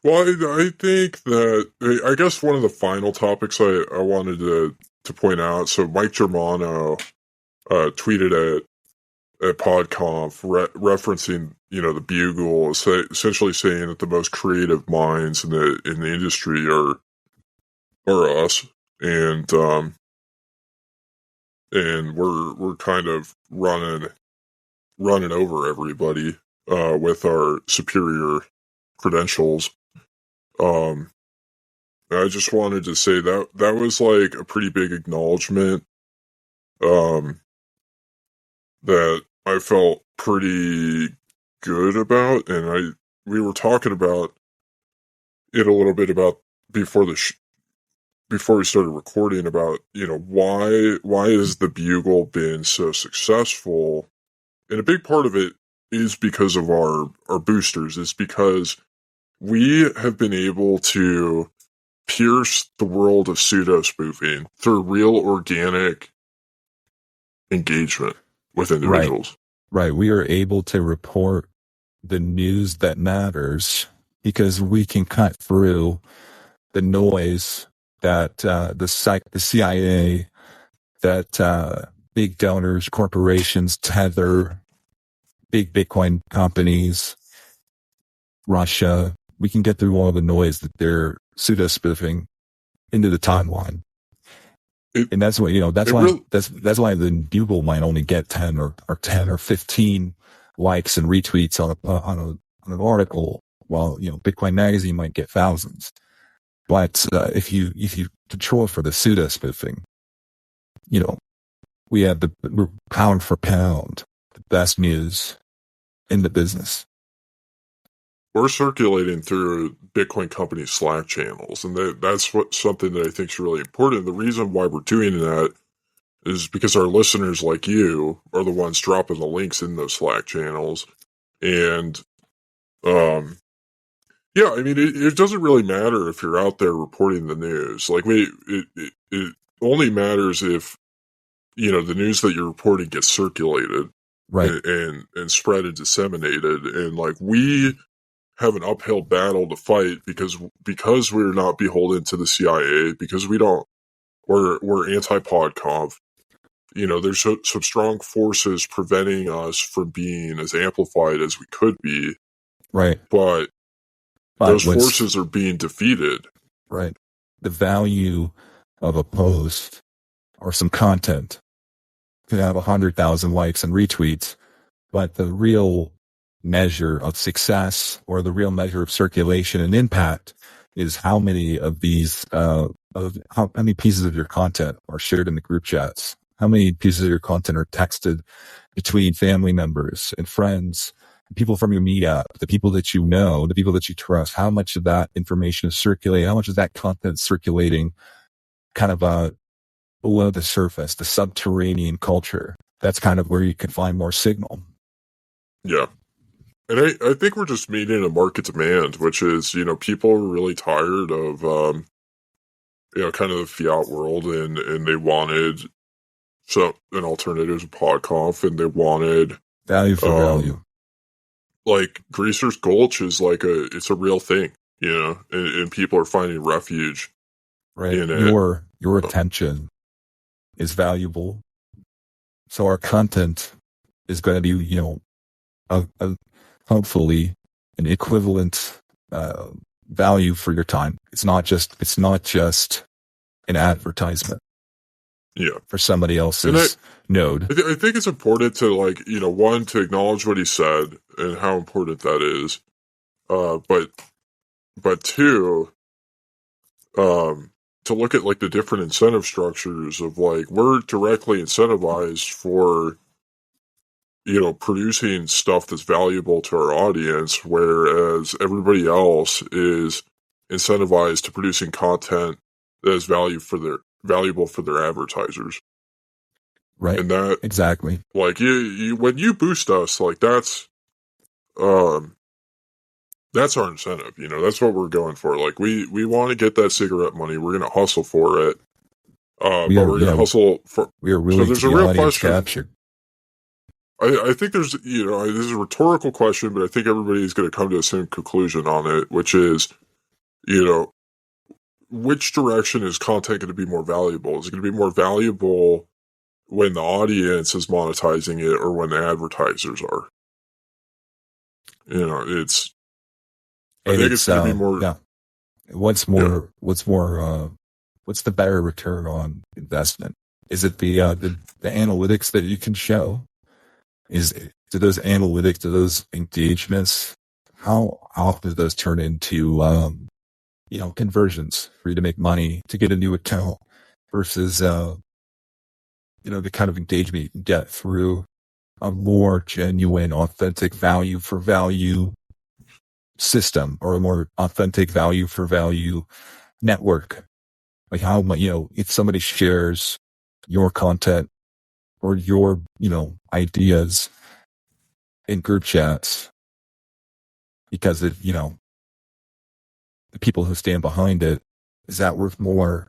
Well, I think that, I guess one of the final topics I wanted to point out, so Mike Germano tweeted at PodConf referencing, you know, the Bugle, essentially saying that the most creative minds in the industry are us, and we're kind of running over everybody with our superior credentials. I just wanted to say that was like a pretty big acknowledgement that I felt pretty good about, and we were talking about it a little bit about before we started recording about, you know, why has the Bugle been so successful, and a big part of it is because of our boosters. It's because we have been able to pierce the world of pseudo spoofing through real organic engagement with individuals. Right. We are able to report the news that matters because we can cut through the noise that the CIA, that big donors, corporations, Tether, big Bitcoin companies, Russia. We can get through all the noise that they're pseudo spoofing into the timeline. And that's what, you know, that's why the Bugle might only get 10 or 15 likes and retweets on an article, while, you know, Bitcoin Magazine might get thousands. But if you control for the pseudo spoofing, you know, we're pound for pound the best news in the business. We're circulating through Bitcoin company Slack channels, and that's something that I think is really important. The reason why we're doing that is because our listeners like you are the ones dropping the links in those Slack channels. And, yeah, I mean, it doesn't really matter if you're out there reporting the news. Like, it only matters if, you know, the news that you're reporting gets circulated, right, and spread and disseminated. And like, we have an uphill battle to fight because we're not beholden to the CIA, because we're anti-PodConf, there's some strong forces preventing us from being as amplified as we could be. Right. But those forces are being defeated. Right. The value of a post or some content could have 100,000 likes and retweets, but the real measure of success or the real measure of circulation and impact is how many of these, how many pieces of your content are shared in the group chats, how many pieces of your content are texted between family members and friends, people from your meetup, the people that you know, the people that you trust, how much of that information is circulating, how much of that content circulating kind of below the surface, the subterranean culture. That's kind of where you can find more signal. Yeah. And I think we're just meeting a market demand, which is, people are really tired of, kind of the fiat world, and they wanted an alternative to PodConf, and they wanted value for value. Like Greaser's Gulch is it's a real thing, and people are finding refuge in it. Your attention is valuable. So our content is going to be, hopefully an equivalent value for your time. It's not just an advertisement. Yeah. For somebody else's node. I think it's important to one, to acknowledge what he said and how important that is. But two, to look at the different incentive structures of we're directly incentivized for producing stuff that's valuable to our audience, whereas everybody else is incentivized to producing content that is valuable for their advertisers. Right. And that exactly. You when you boost us, that's our incentive. That's what we're going for. We want to get that cigarette money. We're going to hustle for it. But we're going to hustle for. We are really. So there's a real question. Captured. I think there's, this is a rhetorical question, but I think everybody's going to come to the same conclusion on it, which is, which direction is content going to be more valuable? Is it going to be more valuable when the audience is monetizing it or when the advertisers are? It's going to be more. Yeah. What's the better return on investment? Is it the analytics that you can show? Do those analytics, do those engagements, how often do those turn into, conversions for you to make money, to get a new account versus, the kind of engagement you can get through a more genuine, authentic value for value system or a more authentic value for value network. How much, if somebody shares your content or your, ideas in group chats because of, the people who stand behind it, is that worth more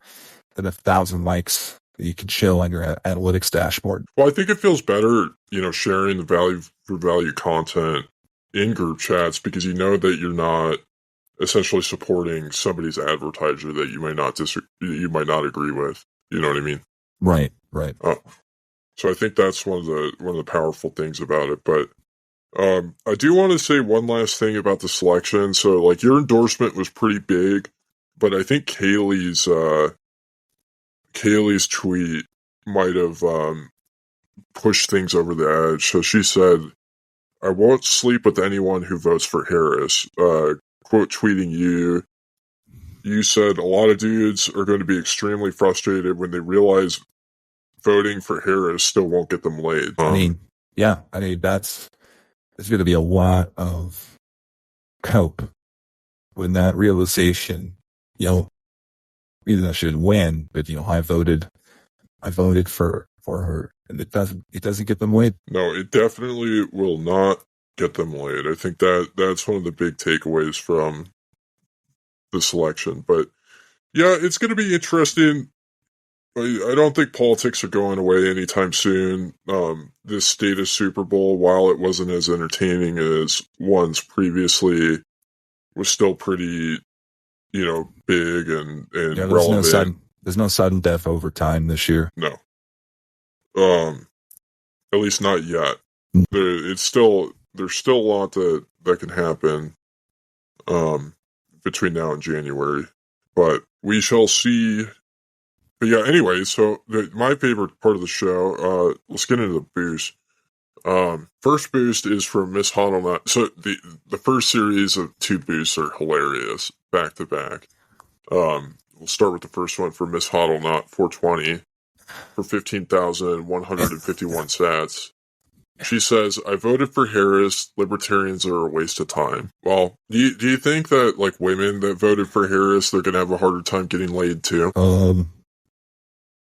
than 1,000 likes that you can show on your analytics dashboard? Well, I think it feels better, sharing the value for value content in group chats because that you're not essentially supporting somebody's advertiser that you might not agree with. You know what I mean? Right. So I think that's one of the powerful things about it. But I do want to say one last thing about the selection. So your endorsement was pretty big, but I think Kaylee's tweet might have pushed things over the edge. So she said, "I won't sleep with anyone who votes for Harris." Quote tweeting you. You said a lot of dudes are going to be extremely frustrated when they realize voting for Harris still won't get them laid. There's going to be a lot of cope when that realization, either I should win, but I voted for her, and it doesn't get them laid. No, it definitely will not get them laid. I think that's one of the big takeaways from the selection. But yeah, it's going to be interesting. I don't think politics are going away anytime soon. This status Super Bowl, while it wasn't as entertaining as ones previously, was still pretty, big and relevant. There's no sudden death overtime this year. No. At least not yet. There's still a lot that can happen between now and January, but we shall see. But yeah, anyway, so my favorite part of the show, let's get into the boost. First boost is from Miss Hoddlenut. So the first series of 2 boosts are hilarious, back to back. We'll start with the first one for Miss Hoddlenut, 420, for 15,151 sats. She says, I voted for Harris. Libertarians are a waste of time. Well, do you think that, like, women that voted for Harris, they're going to have a harder time getting laid, too?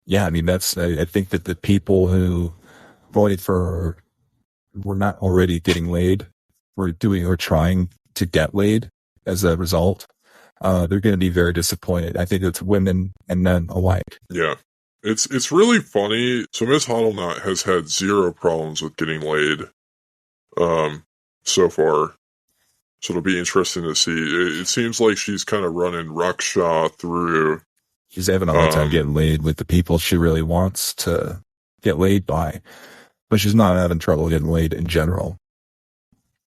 Yeah, I mean, I think that the people who voted for her were not already getting laid, were trying to get laid as a result. They're going to be very disappointed. I think it's women and men alike. Yeah. It's really funny. So Miss Hoddlenut has had 0 problems with getting laid so far. So it'll be interesting to see. It seems like she's kind of running rucksaw through. She's having a hard time getting laid with the people she really wants to get laid by. But she's not having trouble getting laid in general.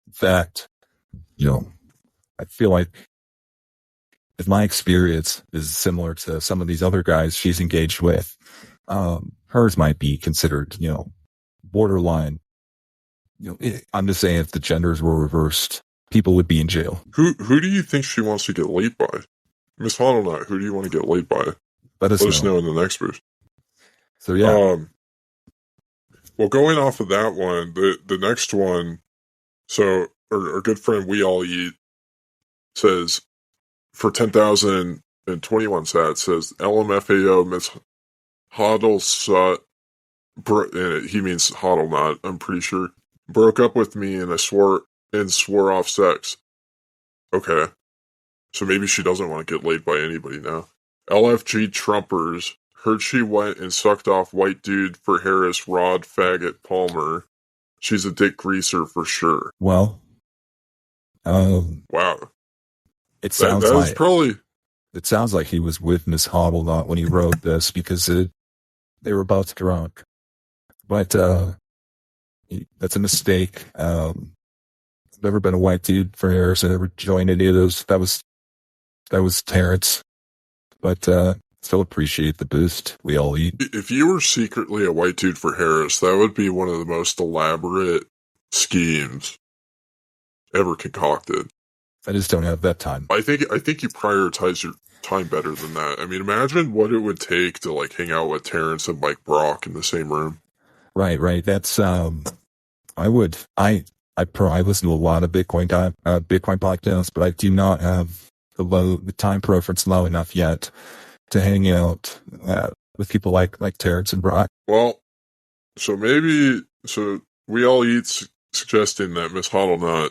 In fact, I feel like if my experience is similar to some of these other guys she's engaged with, hers might be considered, borderline. I'm just saying if the genders were reversed, people would be in jail. Who do you think she wants to get laid by? Miss Hoddlenut, who do you want to get laid by? Let us know in the next boost. So yeah. Well, going off of that one, the next one, so our good friend We All Eat says, for 10,021 sats, says LMFAO Miss Hoddlesut, he means Hoddlenut, I'm pretty sure, broke up with me and swore off sex. Okay. So maybe she doesn't want to get laid by anybody now. LFG Trumpers, heard she went and sucked off white dude for Harris, Rod, Faggot, Palmer. She's a dick greaser for sure. Well, wow. It sounds it sounds like he was with Miss Hoddlenut when he wrote this because they were both drunk. But that's a mistake. I've never been a white dude for Harris. I never joined any of those. That was Terrence. But still appreciate the boost. We all eat. If you were secretly a white dude for Harris, that would be one of the most elaborate schemes ever concocted. I just don't have that time. I think you prioritize your time better than that. I mean, imagine what it would take to like hang out with Terrence and Mike Brock in the same room. Right. That's I listen to a lot of Bitcoin podcasts, but I do not have the time preference low enough yet to hang out with people like Terrence and Brock. Well, so We All Eat suggesting that Miss Hoddlenut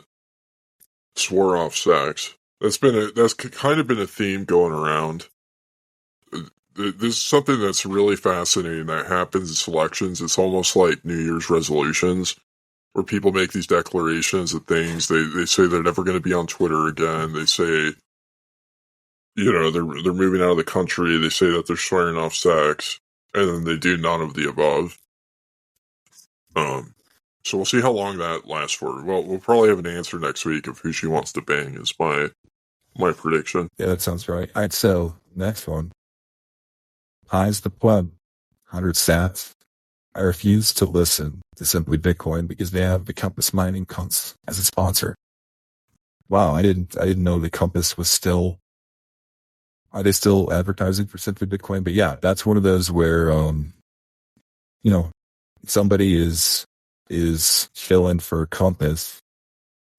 swore off sex. That's kind of been a theme going around. This is something that's really fascinating that happens in selections. It's almost like New Year's resolutions, where people make these declarations of things. They say they're never going to be on Twitter again. They say, they're moving out of the country. They say that they're swearing off sex, and then they do none of the above. So we'll see how long that lasts for. Well, we'll probably have an answer next week of who she wants to bang is my prediction. Yeah, that sounds right. All right, so next one. Highs the pleb. 100 sats. I refuse to listen to Simply Bitcoin because they have the Compass Mining Cunts as a sponsor. Wow, I didn't know the Compass was still. Are they still advertising for Simply Bitcoin? But yeah, that's one of those where somebody is filling for Compass.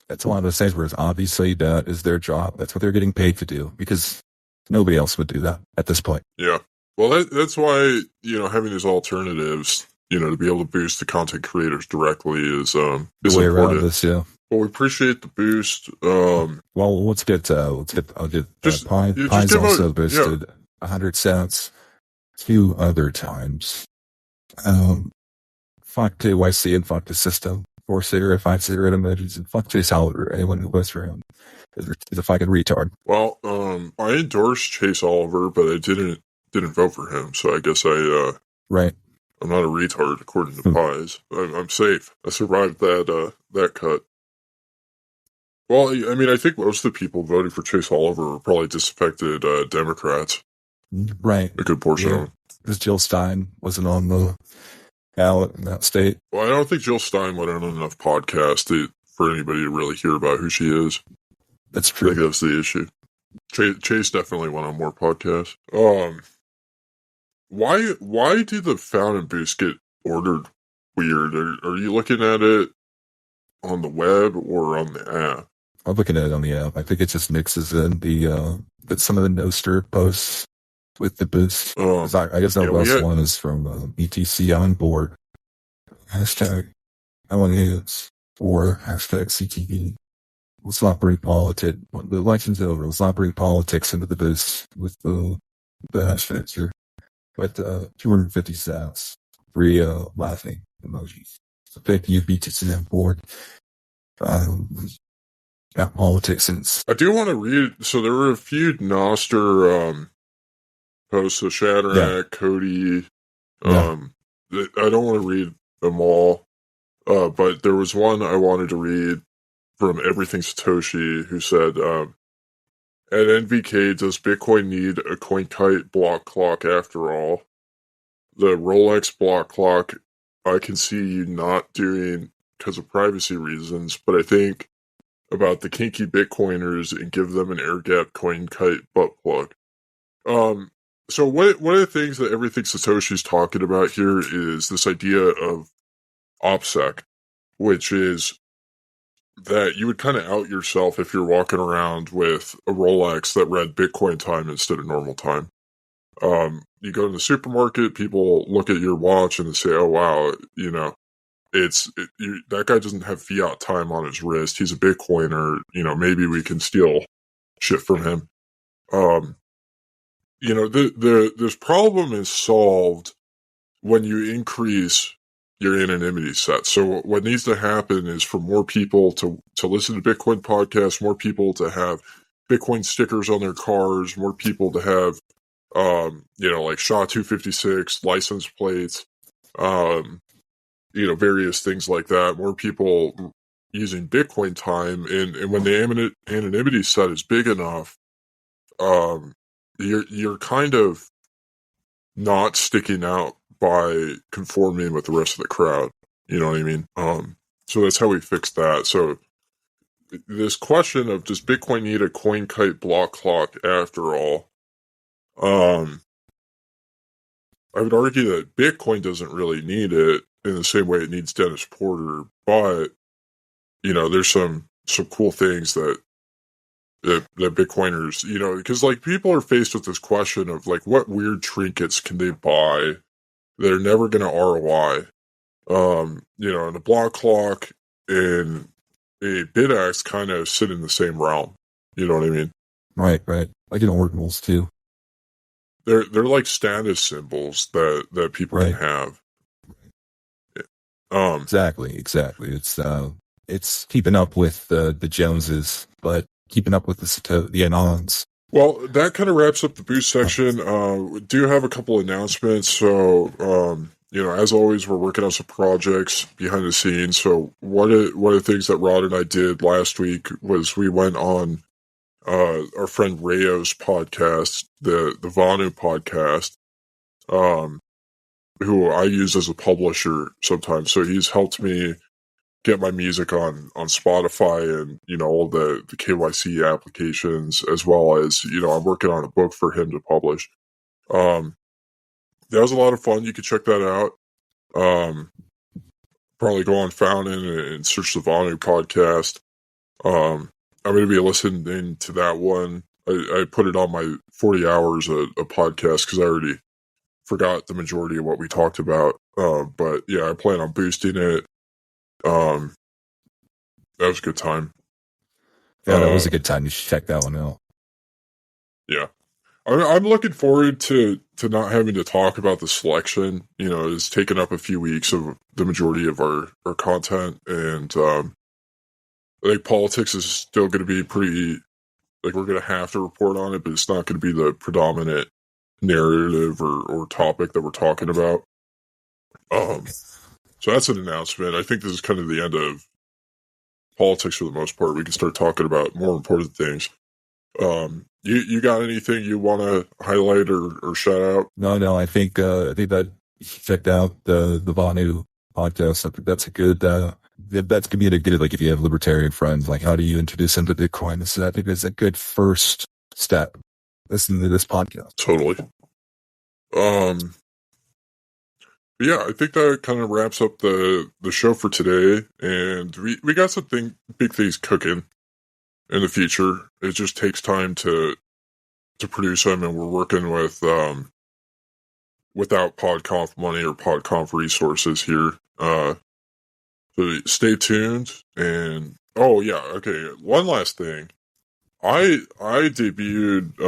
That's one of those things where it's obviously that is their job. That's what they're getting paid to do because nobody else would do that at this point. Yeah. Well, that's why, having these alternatives, to be able to boost the content creators directly is the way important. Around this, yeah. Well, we appreciate the boost. Well, let's get Pies also boosted 100 cents a few other times. Fuck KYC and fuck the system. 4 cigarette, 5 cigarette emojis, and fuck Chase Oliver. Anyone who votes for him is a fucking retard. Well, I endorsed Chase Oliver, but I didn't vote for him, so I guess right. I'm not a retard, according to Pies. I'm safe. I survived that cut. Well, I mean, I think most of the people voting for Chase Oliver were probably disaffected Democrats. Right. A good portion of them. Because Jill Stein wasn't on the ballot in that state. Well, I don't think Jill Stein went on enough podcasts for anybody to really hear about who she is. That's true. I think that's the issue. Chase definitely went on more podcasts. Why did the Found and Boost get ordered weird? Are you looking at it on the web or on the app? I'm looking at it on the app. I think it just mixes in some of the Noster posts with the Boost. I guess the last one is from ETC on board. Hashtag LNAs or hashtag CTV. Let's not bring politics. The election's over. Let's not bring politics into the Boost with the hashtags here. But 250 sats, 3 laughing emojis. So thank you, BTC on board. Got politics since. I do want to read. So there were a few Noster posts. So Shadrach, Cody. I don't want to read them all, but there was one I wanted to read from Everything Satoshi, who said, at NVK, does Bitcoin need a CoinKite block clock after all? The Rolex block clock, I can see you not doing because of privacy reasons, but I think about the kinky Bitcoiners and give them an air gap CoinKite butt plug. So one of the things that Everything Satoshi's talking about here is this idea of OPSEC, which is that you would kind of out yourself if you're walking around with a Rolex that read Bitcoin time instead of normal time. You go to the supermarket, people look at your watch and they say, oh wow, that guy doesn't have fiat time on his wrist. He's a Bitcoiner. Maybe we can steal shit from him. This problem is solved when you increase your anonymity set. So what needs to happen is for more people to listen to Bitcoin podcasts, more people to have Bitcoin stickers on their cars, more people to have, like SHA-256 license plates, various things like that. More people using Bitcoin time, and when the anonymity set is big enough, you're kind of not sticking out by conforming with the rest of the crowd. You know what I mean? So that's how we fix that. So this question of does Bitcoin need a CoinKite block clock after all? I would argue that Bitcoin doesn't really need it in the same way it needs Dennis Porter, but there's some cool things that Bitcoiners, because people are faced with this question of what weird trinkets can they buy that are never going to ROI. And a block clock and a BitX kind of sit in the same realm. You know what I mean? Right. Like in ordinals too. They're like status symbols that people can have. Exactly. It's keeping up with the Joneses, but keeping up with the Anons. Well, that kind of wraps up the boost section. We do have a couple announcements. So, as always, we're working on some projects behind the scenes. So one of the things that Rod and I did last week was we went on our friend Rayo's podcast, the Vanu podcast, who I use as a publisher sometimes. So he's helped me get my music on Spotify and, all the KYC applications, as well as, I'm working on a book for him to publish. That was a lot of fun. You can check that out. Probably go on Fountain and search the Vanu podcast. I'm going to be listening to that one. I put it on my 40 hours a podcast because I already forgot the majority of what we talked about. But yeah, I plan on boosting it. That was a good time. Yeah, that was a good time. You should check that one out. Yeah. I'm looking forward to not having to talk about the selection. It's taken up a few weeks of the majority of our content. And I think politics is still going to be pretty, we're going to have to report on it, but it's not going to be the predominant narrative or topic that we're talking about. So that's an announcement. I think this is kind of the end of politics for the most part. We can start talking about more important things. You got anything you want to highlight or shout out? No, I think that you should check out the Vanu podcast. I think that's a good, that's gonna be a good, like, if you have libertarian friends, like, how do you introduce them to Bitcoin? So I think it's a good first step. Listen to this podcast. Totally. Yeah, I think that kind of wraps up the show for today, and we got some big things cooking in the future. It just takes time to produce them, and we're working with without PodConf money or PodConf resources here. So stay tuned. And oh yeah, okay. One last thing, I debuted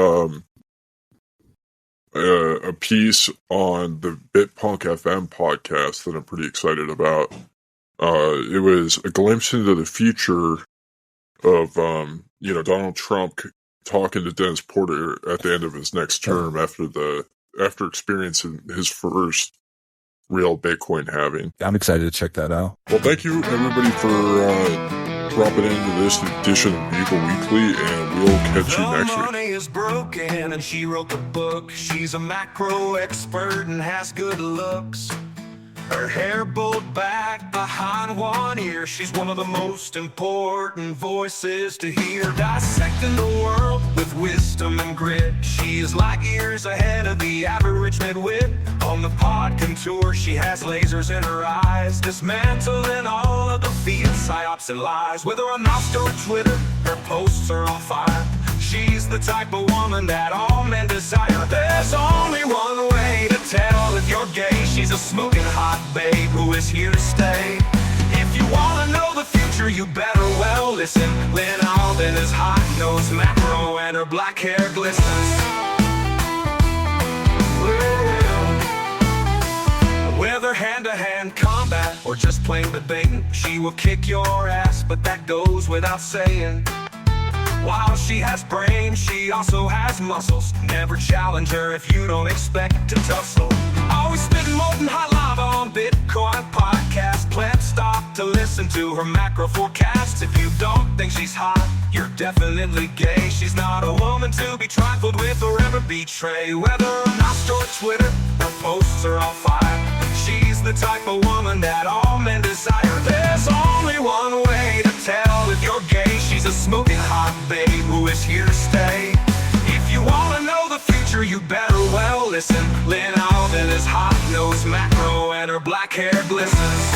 a piece on the Bitpunk FM podcast that I'm pretty excited about. It was a glimpse into the future of, Donald Trump talking to Dennis Porter at the end of his next term after experiencing his first real Bitcoin halving. I'm excited to check that out. Well, thank you everybody for dropping into this edition of Bugle Weekly, and we'll catch you next week. Money is broken, and she wrote the book. She's a macro expert and has good looks. Her hair bowled back behind one ear. She's one of the most important voices to hear. Dissecting the world with wisdom and grit. She is light years ahead of the average midwit. On the pod contour, she has lasers in her eyes, dismantling all of the fiat psyops and lies. Whether on Nostr or Twitter, her posts are on fire. She's the type of woman that all men desire. There's only one way to tell if you're gay. She's a smoking hot babe who is here to stay. If you wanna know the future, you better well listen. Lynn Alden is hot, knows macro, and her black hair glistens. Whether hand-to-hand combat or just plain debating, she will kick your ass, but that goes without saying. While she has brains, she also has muscles. Never challenge her if you don't expect to tussle. Always spitting molten hot lava on Bitcoin podcast. Plant stop to listen to her macro forecasts. If you don't think she's hot, you're definitely gay. She's not a woman to be trifled with or ever betray. Whether on Nostr or Twitter, her posts are on fire. She's the type of woman that all men desire. There's only one way to tell if you're gay. She's a smoking hot babe who is here to stay. If you wanna know the future, you better well listen. Lynn Alden is hot, knows macro, and her black hair glistens.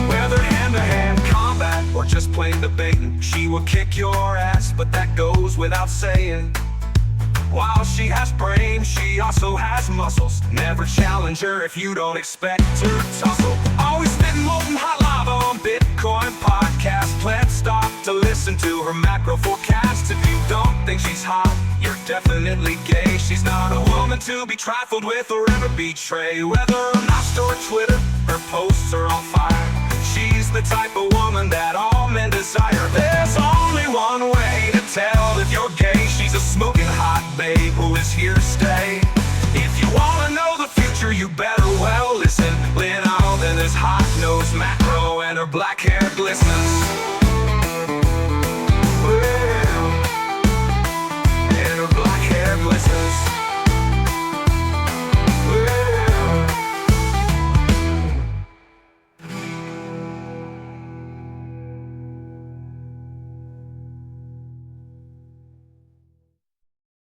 Whether hand-to-hand combat or just plain debating, she will kick your ass, but that goes without saying. While she has brains, she also has muscles. Never challenge her if you don't expect to tussle. Always spitting molten hot lava on Bitcoin podcast. Plant stop to listen to her macro forecasts. If you don't think she's hot, you're definitely gay. She's not a woman to be trifled with or ever betray. Whether on Nostr or Twitter, her posts are on fire. She's the type of woman that all men desire. There's only one way to tell if you're gay. She's a smoking hot babe who is here to stay.